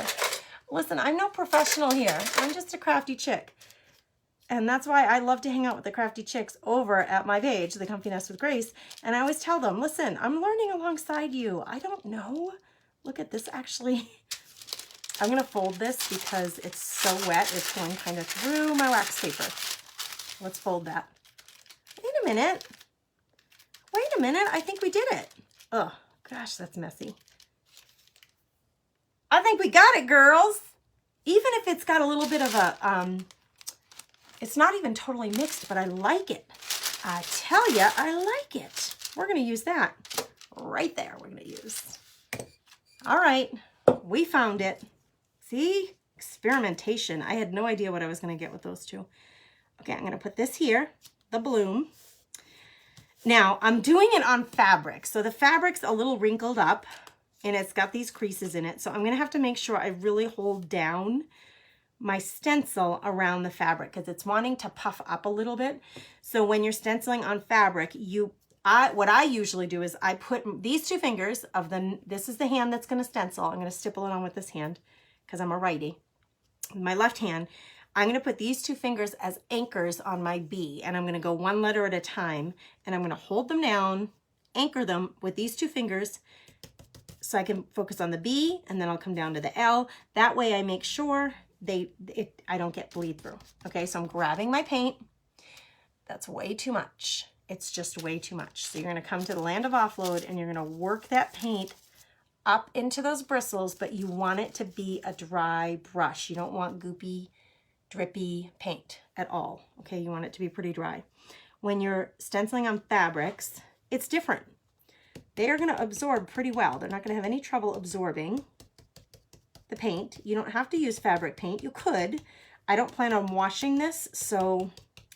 Listen, I'm no professional here. I'm just a crafty chick. And that's why I love to hang out with the crafty chicks over at my page, The Comfy Nest with Grace. And I always tell them, listen, I'm learning alongside you. I don't know. Look at this, actually. I'm gonna fold this because it's so wet. It's going kind of through my wax paper. Let's fold that. Wait a minute. Wait a minute, I think we did it. Oh, gosh, that's messy. I think we got it, girls. Even if it's got a little bit of a, it's not even totally mixed, but I like it. I tell ya, I like it. We're gonna use that right there. We're gonna use. All right, we found it. See, experimentation. I had no idea what I was gonna get with those two. Okay, I'm gonna put this here, the bloom. Now, I'm doing it on fabric. So the fabric's a little wrinkled up and it's got these creases in it. So I'm gonna have to make sure I really hold down my stencil around the fabric because it's wanting to puff up a little bit. So when you're stenciling on fabric, what I usually do is I put these two fingers of this is the hand that's gonna stencil. I'm gonna stipple it on with this hand because I'm a righty. My left hand, I'm gonna put these two fingers as anchors on my B, and I'm gonna go one letter at a time, and I'm gonna hold them down, anchor them with these two fingers so I can focus on the B, and then I'll come down to the L. That way I make sure I don't get bleed through. Okay, so I'm grabbing my paint. That's way too much. It's just way too much. So you're gonna come to the land of offload and you're gonna work that paint up into those bristles, but you want it to be a dry brush. You don't want goopy, drippy paint at all. Okay, you want it to be pretty dry. When you're stenciling on fabrics, it's different. They are gonna absorb pretty well. They're not gonna have any trouble absorbing the paint. You don't have to use fabric paint. You could. I don't plan on washing this, so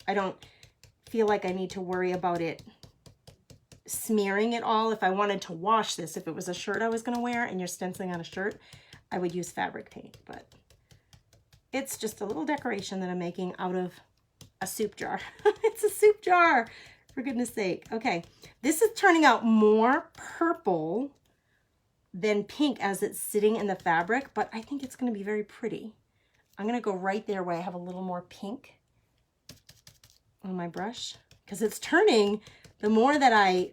I don't feel like I need to worry about it smearing it all. If I wanted to wash this, if it was a shirt I was going to wear and you're stenciling on a shirt, I would use fabric paint, but it's just a little decoration that I'm making out of a soup jar. It's a soup jar, for goodness sake. Okay, this is turning out more purple than pink as it's sitting in the fabric, but I think it's going to be very pretty. I'm going to go right there where I have a little more pink on my brush because it's turning. The more that I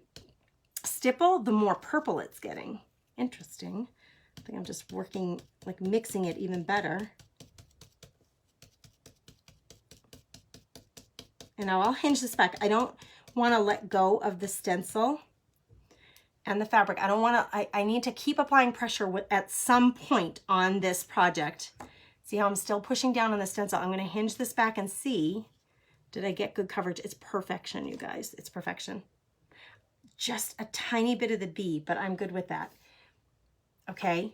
stipple, the more purple it's getting. Interesting. I think I'm just working, like mixing it even better. And now I'll hinge this back. I don't want to let go of the stencil and the fabric. I don't want to, I need to keep applying pressure at some point on this project. See how I'm still pushing down on the stencil? I'm going to hinge this back and see. Did I get good coverage? It's perfection, you guys. It's perfection. Just a tiny bit of the B, but I'm good with that. Okay,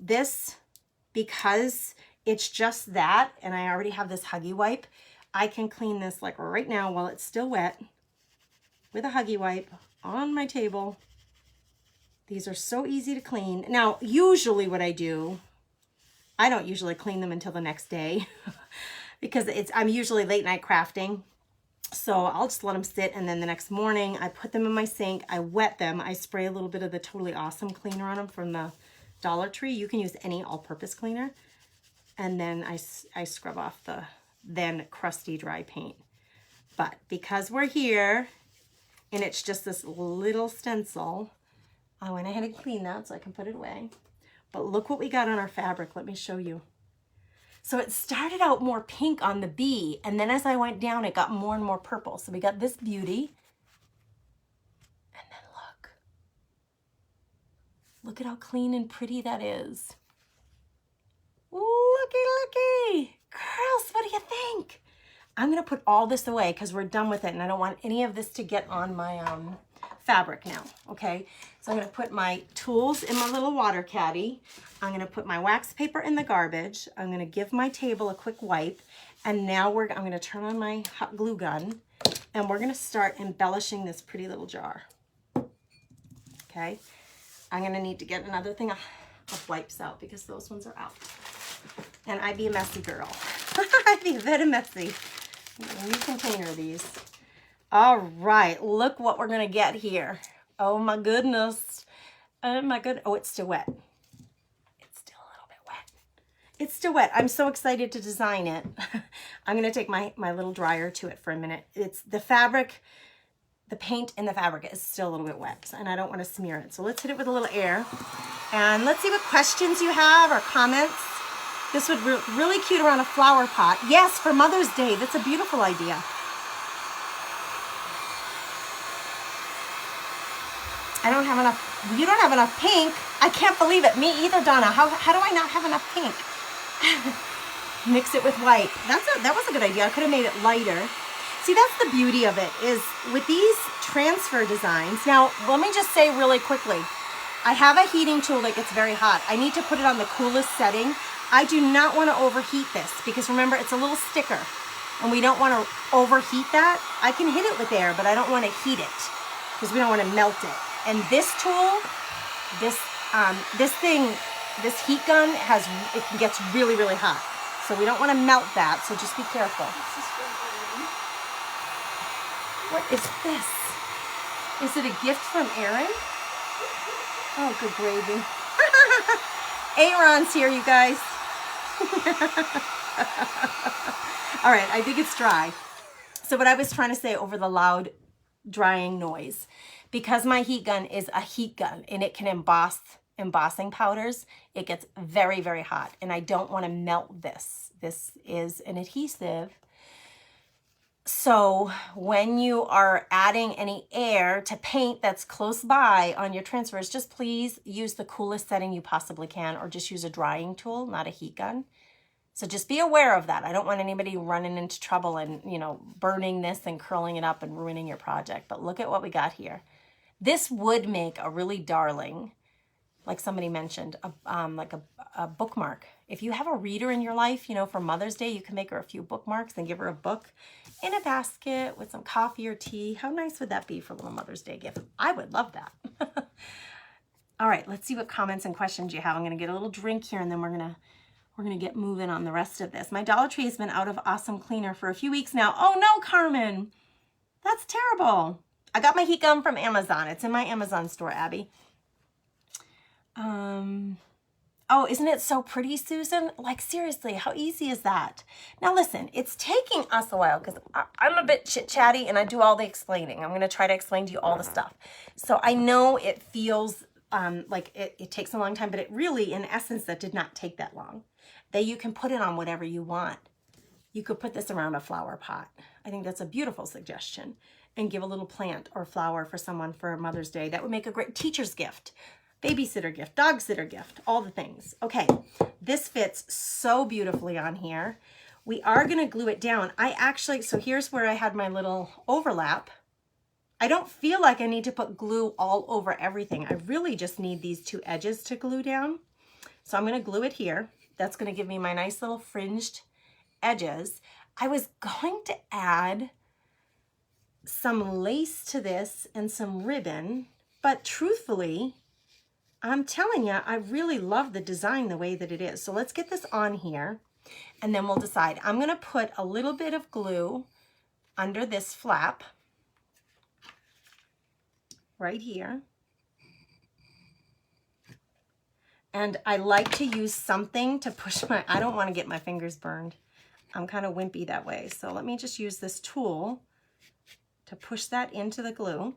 this, because it's just that, and I already have this Huggy Wipe, I can clean this like right now while it's still wet with a Huggy Wipe on my table. These are so easy to clean. Now, usually what I do, I don't usually clean them until the next day. Because I'm usually late night crafting. So I'll just let them sit, and then the next morning I put them in my sink, I wet them, I spray a little bit of the Totally Awesome cleaner on them from the Dollar Tree. You can use any all-purpose cleaner. And then I scrub off the then crusty dry paint. But because we're here and it's just this little stencil, I went ahead and cleaned that so I can put it away. But look what we got on our fabric. Let me show you. So it started out more pink on the B, and then as I went down, it got more and more purple. So we got this beauty. And then look. Look at how clean and pretty that is. Looky. Girls, what do you think? I'm gonna put all this away because we're done with it and I don't want any of this to get on my fabric now, okay? So I'm gonna put my tools in my little water caddy. I'm gonna put my wax paper in the garbage. I'm gonna give my table a quick wipe. And now I'm gonna turn on my hot glue gun and we're gonna start embellishing this pretty little jar, okay? I'm gonna need to get another thing of wipes out because those ones are out. And I be a messy girl. I be very messy. I'm gonna new container these. All right, look what we're gonna get here. Oh my goodness. Oh my good. Oh, it's still wet. It's still a little bit wet. It's still wet. I'm so excited to design it. I'm gonna take my little dryer to it for a minute. It's the fabric, the paint in the fabric is still a little bit wet and I don't want to smear it. So let's hit it with a little air and let's see what questions you have or comments. This would be really cute around a flower pot. Yes, for Mother's Day. That's a beautiful idea. I don't have enough. You don't have enough pink. I can't believe it. Me either, Donna. How do I not have enough pink? Mix it with white. That was a good idea. I could have made it lighter. See, that's the beauty of it is with these transfer designs. Now, let me just say really quickly. I have a heating tool that gets very hot. I need to put it on the coolest setting. I do not want to overheat this because remember, it's a little sticker and we don't want to overheat that. I can hit it with air, but I don't want to heat it because we don't want to melt it. And this tool, this heat gun it gets really, really hot. So we don't want to melt that. So just be careful. What is this? Is it a gift from Erin? Oh, good gravy. Aaron's here, you guys. All right, I think it's dry. So what I was trying to say over the loud drying noise, because my heat gun is a heat gun and it can emboss embossing powders, it gets very, very hot and I don't want to melt this. This is an adhesive. So when you are adding any air to paint that's close by on your transfers, just please use the coolest setting you possibly can or just use a drying tool, not a heat gun. So just be aware of that. I don't want anybody running into trouble and, you know, burning this and curling it up and ruining your project. But look at what we got here. This would make a really darling, like somebody mentioned, a bookmark. If you have a reader in your life, you know, for Mother's Day, you can make her a few bookmarks and give her a book in a basket with some coffee or tea. How nice would that be for a little Mother's Day gift? I would love that. All right, let's see what comments and questions you have. I'm gonna get a little drink here and then we're gonna get moving on the rest of this. My Dollar Tree has been out of awesome cleaner for a few weeks now. Oh no, Carmen, that's terrible. I got my heat gun from Amazon. It's in my Amazon store, Abby. Oh, isn't it so pretty, Susan? Like, seriously, how easy is that? Now, listen, it's taking us a while because I'm a bit chit-chatty and I do all the explaining. I'm going to try to explain to you all the stuff. So I know it feels like it takes a long time, but it really, in essence, that did not take that long. That you can put it on whatever you want. You could put this around a flower pot. I think that's a beautiful suggestion. And give a little plant or flower for someone for Mother's Day. That would make a great teacher's gift. Babysitter gift, dog sitter gift, all the things. Okay, this fits so beautifully on here. We are gonna glue it down. So here's where I had my little overlap. I don't feel like I need to put glue all over everything. I really just need these two edges to glue down. So I'm gonna glue it here. That's gonna give me my nice little fringed edges. I was going to add some lace to this and some ribbon, but truthfully, I'm telling you, I really love the design the way that it is. So let's get this on here and then we'll decide. I'm gonna put a little bit of glue under this flap right here. And I like to use something to push I don't wanna get my fingers burned. I'm kind of wimpy that way. So let me just use this tool to push that into the glue.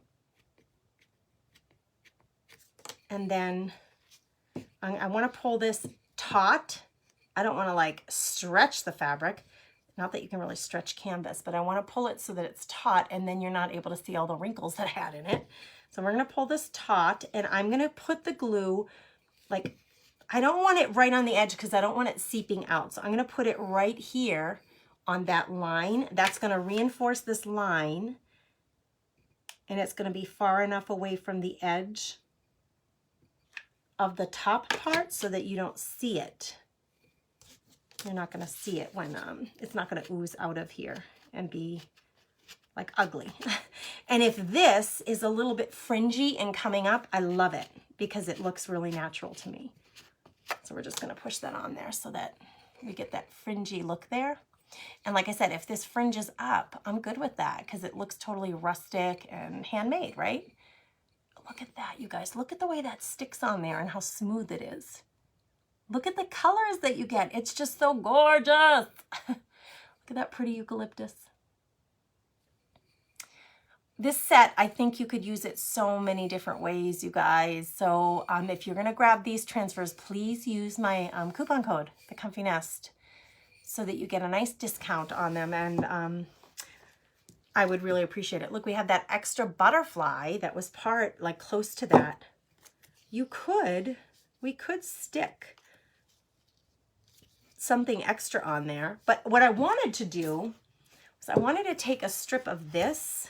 And then I want to pull this taut. I don't want to like stretch the fabric. Not that you can really stretch canvas, but I want to pull it so that it's taut, and then you're not able to see all the wrinkles that I had in it. So we're going to pull this taut, and I'm going to put the glue, like, I don't want it right on the edge because I don't want it seeping out. So I'm going to put it right here on that line. That's going to reinforce this line, and it's going to be far enough away from the edge of the top part so that you don't see it. You're not going to see it when it's not going to ooze out of here and be like ugly. And if this is a little bit fringy and coming up, I love it because it looks really natural to me. So we're just going to push that on there so that we get that fringy look there. And like I said, if this fringes up, I'm good with that because it looks totally rustic and handmade, right? Look at that, you guys. Look at the way that sticks on there and how smooth it is. Look at the colors that you get. It's just so gorgeous. Look at that pretty eucalyptus. This set, I think you could use it so many different ways, you guys. So if you're going to grab these transfers, please use my coupon code, THECOMFYNEST, so that you get a nice discount on them. And I would really appreciate it. Look, we have that extra butterfly that was part, like, close to that. We could stick something extra on there. But what I wanted to do was I wanted to take a strip of this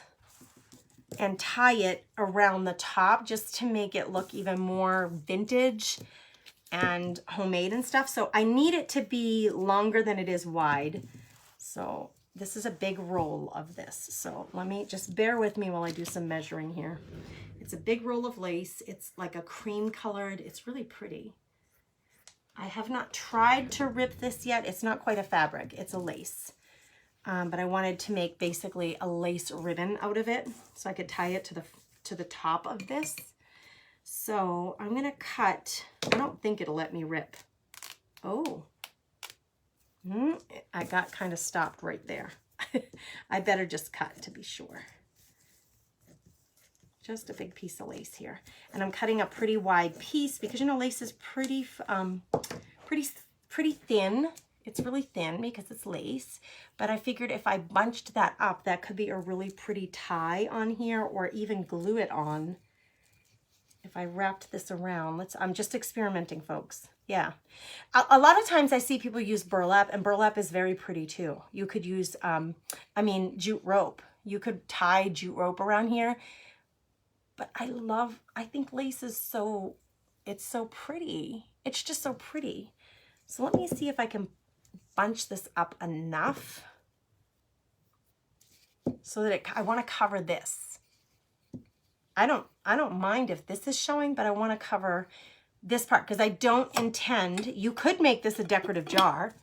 and tie it around the top just to make it look even more vintage and homemade and stuff. So I need it to be longer than it is wide. So this is a big roll of this. So let me just bear with me while I do some measuring here. It's a big roll of lace. It's like a cream colored. It's really pretty. I have not tried to rip this yet. It's not quite a fabric. It's a lace. But I wanted to make basically a lace ribbon out of it so I could tie it to the top of this. So I'm going to cut. I don't think it'll let me rip. Oh. I got kind of stopped right there. I better just cut to be sure. Just a big piece of lace here. And I'm cutting a pretty wide piece because, you know, lace is pretty thin. It's really thin because it's lace. But I figured if I bunched that up, that could be a really pretty tie on here, or even glue it on. If I wrapped this around, I'm just experimenting, folks. Yeah. A lot of times I see people use burlap, and burlap is very pretty too. You could use, jute rope. You could tie jute rope around here. But I think lace is it's so pretty. It's just so pretty. So let me see if I can bunch this up enough so that I want to cover this. I don't mind if this is showing, but I want to cover this part because I don't intend, you could make this a decorative jar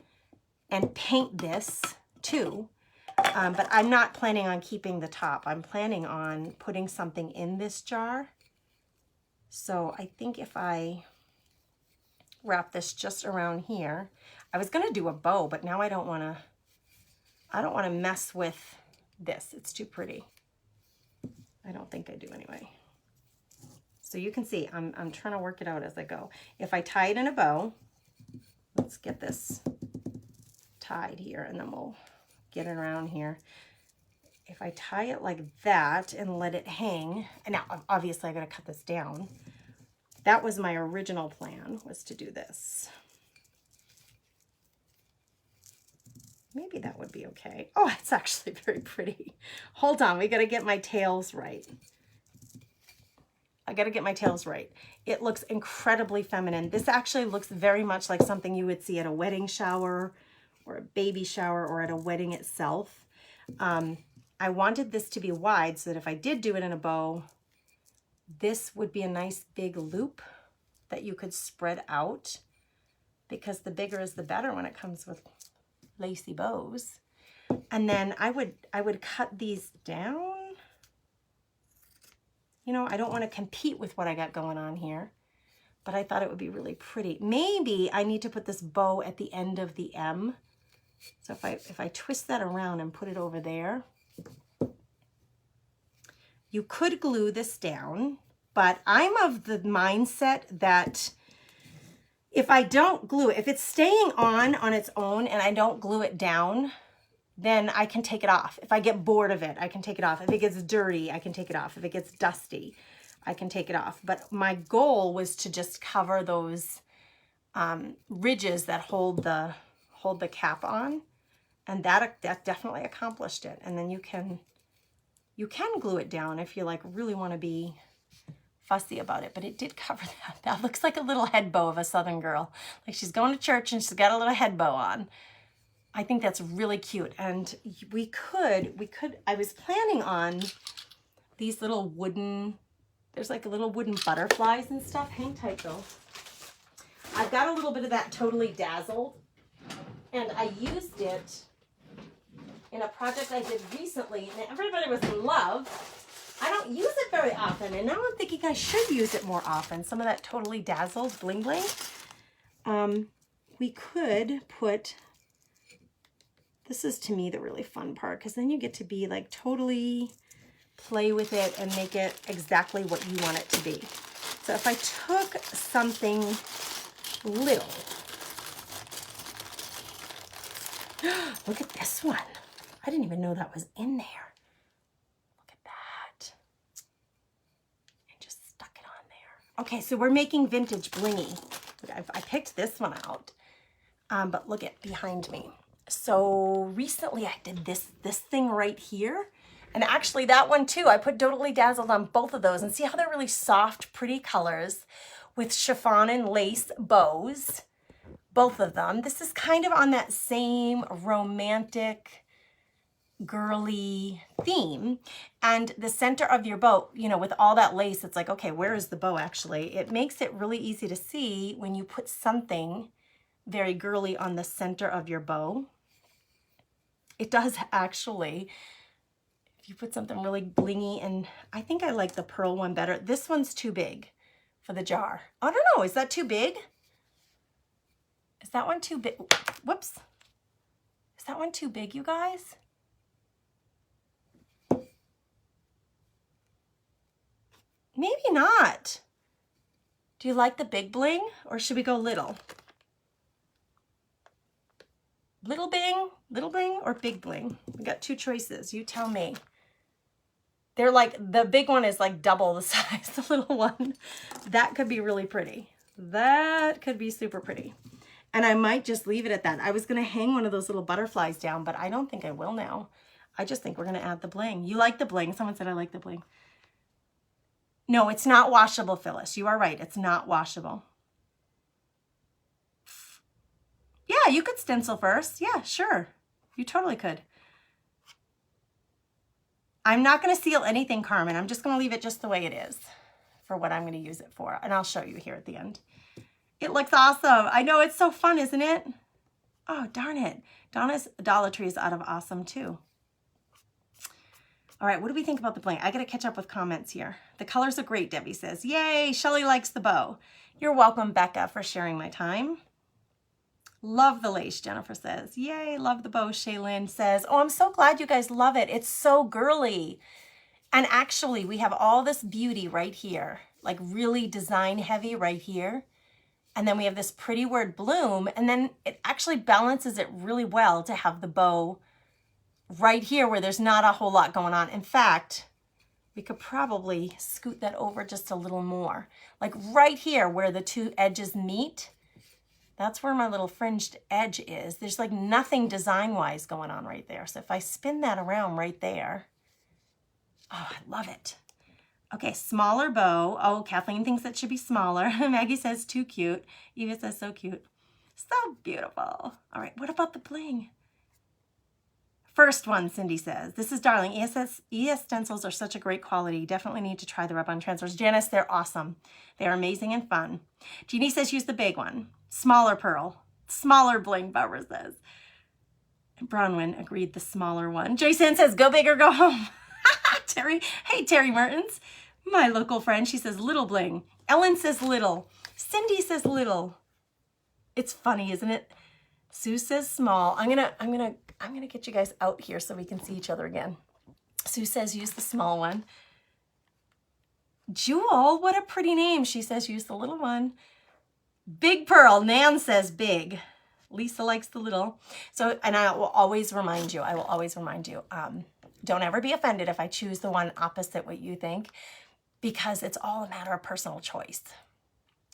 and paint this too. But I'm not planning on keeping the top. I'm planning on putting something in this jar. So I think if I wrap this just around here, I was going to do a bow, but now I don't want to mess with this. It's too pretty. I don't think I do anyway. So you can see I'm trying to work it out as I go. If I tie it in a bow, let's get this tied here and then we'll get it around here. If I tie it like that and let it hang, and now obviously I got to cut this down. That was my original plan, was to do this. Maybe that would be okay. Oh, it's actually very pretty. Hold on, we got to get my tails right. I got to get my tails right. It looks incredibly feminine. This actually looks very much like something you would see at a wedding shower or a baby shower or at a wedding itself. I wanted this to be wide so that if I did do it in a bow, this would be a nice big loop that you could spread out, because the bigger is the better when it comes with lacy bows. And then I would cut these down. You know, I don't want to compete with what I got going on here, but I thought it would be really pretty. Maybe I need to put this bow at the end of the M. So if I twist that around and put it over there, you could glue this down, but I'm of the mindset that if I don't glue it, if it's staying on its own and I don't glue it down, then I can take it off. If I get bored of it, I can take it off. If it gets dirty, I can take it off. If it gets dusty, I can take it off. But my goal was to just cover those ridges that hold the cap on, and that definitely accomplished it. And then you can glue it down if you like really want to be fussy about it, but it did cover that. That looks like a little head bow of a Southern girl. Like she's going to church and she's got a little head bow on. I think that's really cute. And we could, I was planning on these little wooden, there's like a little wooden butterflies and stuff. Hang tight though. I've got a little bit of that Totally Dazzled, and I used it in a project I did recently, and everybody was in love. I don't use it very often, and now I'm thinking I should use it more often. Some of that Totally Dazzled bling bling. We could put, this is to me the really fun part, because then you get to be like totally play with it and make it exactly what you want it to be. So if I took something little, look at this one. I didn't even know that was in there. Look at that. I just stuck it on there. Okay, so we're making vintage blingy. I picked this one out, but look at behind me. So recently I did this thing right here. And actually that one too, I put Totally Dazzled on both of those, and see how they're really soft, pretty colors with chiffon and lace bows, both of them. This is kind of on that same romantic, girly theme. And the center of your bow, you know, with all that lace, it's like, okay, where is the bow actually? It makes it really easy to see when you put something very girly on the center of your bow. It does actually, if you put something really blingy, and I think I like the pearl one better. This one's too big for the jar. I don't know, is that too big? Is that one too big? Whoops. Is that one too big, you guys? Maybe not. Do you like the big bling, or should we go little? Little bling or big bling? We got two choices, you tell me. They're like, the big one is like double the size, the little one. That could be really pretty. That could be super pretty. And I might just leave it at that. I was gonna hang one of those little butterflies down, but I don't think I will now. I just think we're gonna add the bling. You like the bling? Someone said I like the bling. No, it's not washable, Phyllis. You are right, it's not washable. Yeah, you could stencil first. Yeah, sure. You totally could. I'm not going to seal anything, Carmen. I'm just going to leave it just the way it is for what I'm going to use it for. And I'll show you here at the end. It looks awesome. I know, it's so fun, isn't it? Oh, darn it. Donna's Dollar Tree is out of awesome too. All right, what do we think about the bling? I got to catch up with comments here. The colors are great, Debbie says. Yay, Shelly likes the bow. You're welcome, Becca, for sharing my time. Love the lace, Jennifer says. Yay, love the bow, Shaylin says. Oh, I'm so glad you guys love it. It's so girly. And actually, we have all this beauty right here, like really design heavy right here. And then we have this pretty word bloom, and then it actually balances it really well to have the bow right here where there's not a whole lot going on. In fact, we could probably scoot that over just a little more. Like right here where the two edges meet, that's where my little fringed edge is. There's like nothing design-wise going on right there. So if I spin that around right there, oh, I love it. Okay, smaller bow. Oh, Kathleen thinks that should be smaller. Maggie says too cute. Eva says so cute. So beautiful. All right, what about the bling? First one, Cindy says. This is darling. ES stencils are such a great quality. Definitely need to try the rub-on transfers. Janice, they're awesome. They're amazing and fun. Jeannie says use the big one. Smaller pearl. Smaller bling, Barbara says. And Bronwyn agreed the smaller one. Jason says go big or go home. Terry, hey Terry Mertens, my local friend, she says little bling. Ellen says little. Cindy says little. It's funny, isn't it? Sue says small. I'm gonna get you guys out here so we can see each other again. Sue says use the small one. Jewel, what a pretty name. She says use the little one. Big Pearl, Nan says big. Lisa likes the little. So, and I will always remind you, don't ever be offended if I choose the one opposite what you think, because it's all a matter of personal choice.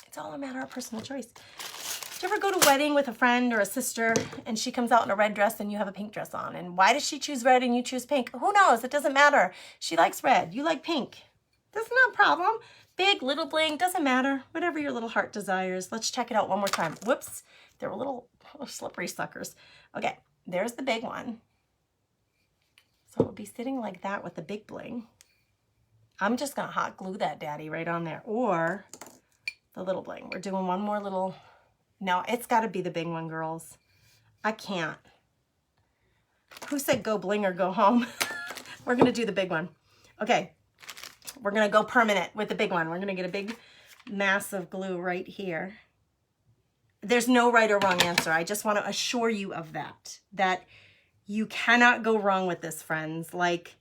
It's all a matter of personal choice. Do you ever go to a wedding with a friend or a sister and she comes out in a red dress and you have a pink dress on? And why does she choose red and you choose pink? Who knows? It doesn't matter. She likes red. You like pink. That's not a problem. Big, little bling, doesn't matter. Whatever your little heart desires. Let's check it out one more time. Whoops. They're little slippery suckers. Okay, there's the big one. So it'll be sitting like that with the big bling. I'm just going to hot glue that daddy right on there. Or the little bling. We're doing one more little... No, it's got to be the big one, girls. I can't. Who said go bling or go home? We're going to do the big one. Okay. We're going to go permanent with the big one. We're going to get a big mass of glue right here. There's no right or wrong answer. I just want to assure you of that you cannot go wrong with this, friends. Like,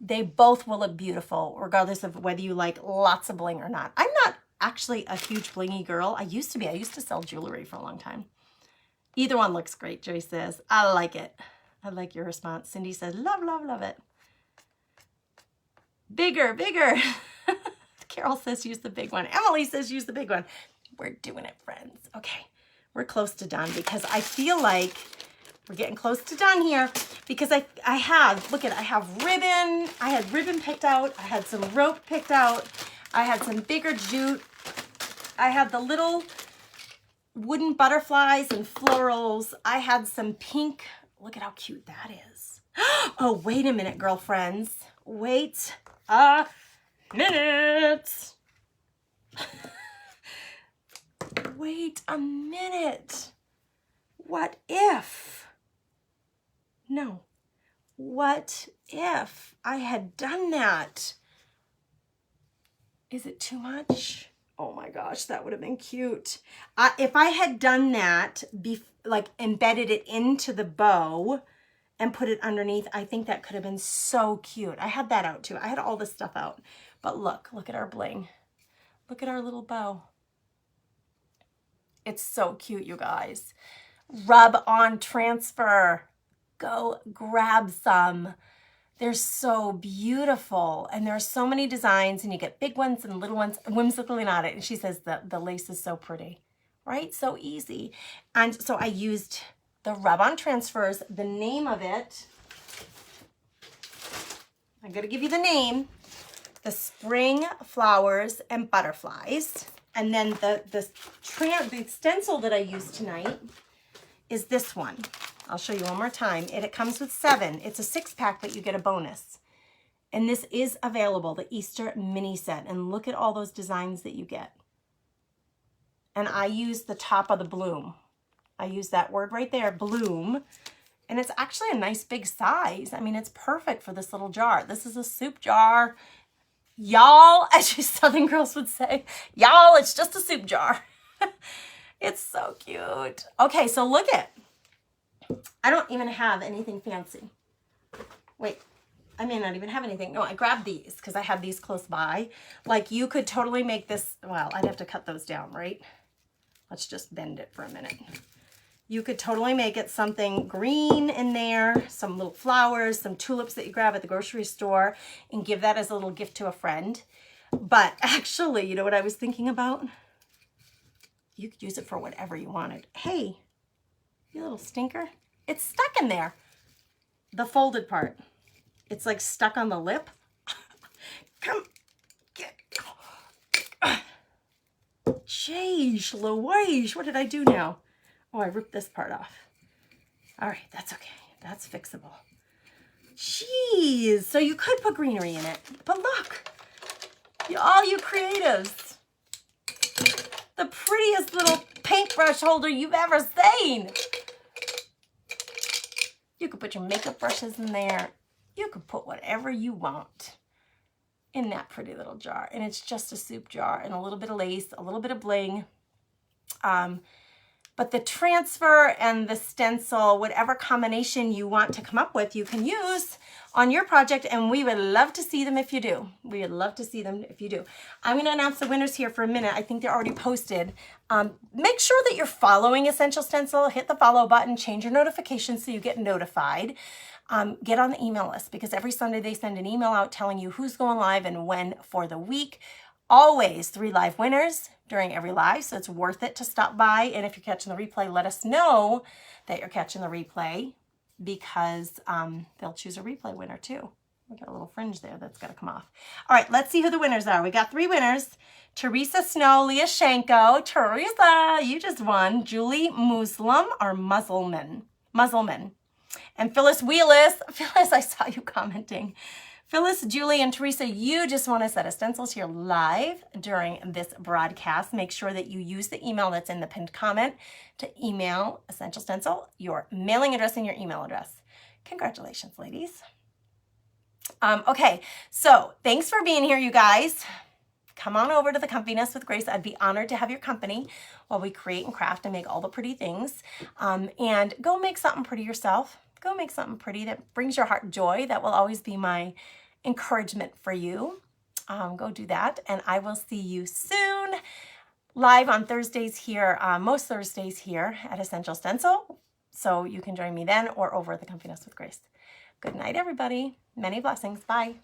they both will look beautiful, regardless of whether you like lots of bling or not. I'm not actually a huge blingy girl. I used to be. I used to sell jewelry for a long time. Either one looks great, Joyce says. I like it. I like your response. Cindy says, love, love, love it. Bigger, bigger. Carol says use the big one. Emily says use the big one. We're doing it, friends. Okay, we're close to done because I feel like we're getting close to done here because I have, look at it, I have ribbon. I had ribbon picked out. I had some rope picked out. I had some bigger jute. I had the little wooden butterflies and florals. I had some pink. Look at how cute that is. Oh, wait a minute, girlfriends. Wait a minute. Wait a minute. What if? No. What if I had done that? Is it too much? Oh my gosh, that would have been cute. If I had done that, like embedded it into the bow and put it underneath, I think that could have been so cute. I had that out too. I had all this stuff out. But look at our bling. Look at our little bow. It's so cute, you guys. Rub on transfer. Go grab some. They're so beautiful. And there are so many designs and you get big ones and little ones. Whimsically not it. And she says the lace is so pretty, right? So easy. And so I used the rub on transfers. The name of it, I'm going to give you the name. The Spring Flowers and Butterflies. And then the stencil that I used tonight is this one. I'll show you one more time. It comes with 7. It's a 6-pack, but you get a bonus. And this is available, the Easter mini set. And look at all those designs that you get. And I use the top of the bloom. I use that word right there, bloom. And it's actually a nice big size. I mean, it's perfect for this little jar. This is a soup jar. Y'all, as you Southern girls would say, y'all, it's just a soup jar. It's so cute. Okay, so look at, I don't even have anything fancy. Wait, I may not even have anything. No, I grabbed these because I had these close by. Like you could totally make this, well, I'd have to cut those down, right? Let's just bend it for a minute. You could totally make it something green in there, some little flowers, some tulips that you grab at the grocery store and give that as a little gift to a friend. But actually, you know what I was thinking about? You could use it for whatever you wanted. Hey, you little stinker. It's stuck in there. The folded part. It's like stuck on the lip. Come, get. Jeez Louise, what did I do now? Oh, I ripped this part off. All right, that's okay. That's fixable. Jeez, so you could put greenery in it. But look, all you creatives. The prettiest little paintbrush holder you've ever seen. You could put your makeup brushes in there. You could put whatever you want in that pretty little jar. And it's just a soup jar and a little bit of lace, a little bit of bling. But the transfer and the stencil, whatever combination you want to come up with, you can use on your project, and we would love to see them if you do. We would love to see them if you do. I'm going to announce the winners here for a minute. I think they're already posted. Make sure that you're following Essential Stencil. Hit the follow button, change your notifications so you get notified. Get on the email list, because every Sunday they send an email out telling you who's going live and when for the week. Always 3 live winners during every live, so it's worth it to stop by. And if you're catching the replay, let us know that you're catching the replay, because they'll choose a replay winner too. We got a little fringe there that's got to come off. All right, let's see who the winners are. We got 3 winners. Teresa Snow, Leah Shanko. Teresa, you just won. Julie Muslim or Muzzleman. And Phyllis Wheelis. Phyllis, I saw you commenting. Phyllis, Julie, and Teresa, you just want to set a stencils here live during this broadcast. Make sure that you use the email that's in the pinned comment to email Essential Stencil, your mailing address and your email address. Congratulations, ladies. Okay, so thanks for being here, you guys. Come on over to the Comfy Nest with Grace. I'd be honored to have your company while we create and craft and make all the pretty things. And go make something pretty yourself. Go make something pretty that brings your heart joy. That will always be my encouragement for you. Go do that. And I will see you soon live on Thursdays here, most Thursdays here at Essential Stencil. So you can join me then or over at the Comfy Nest with Grace. Good night, everybody. Many blessings. Bye.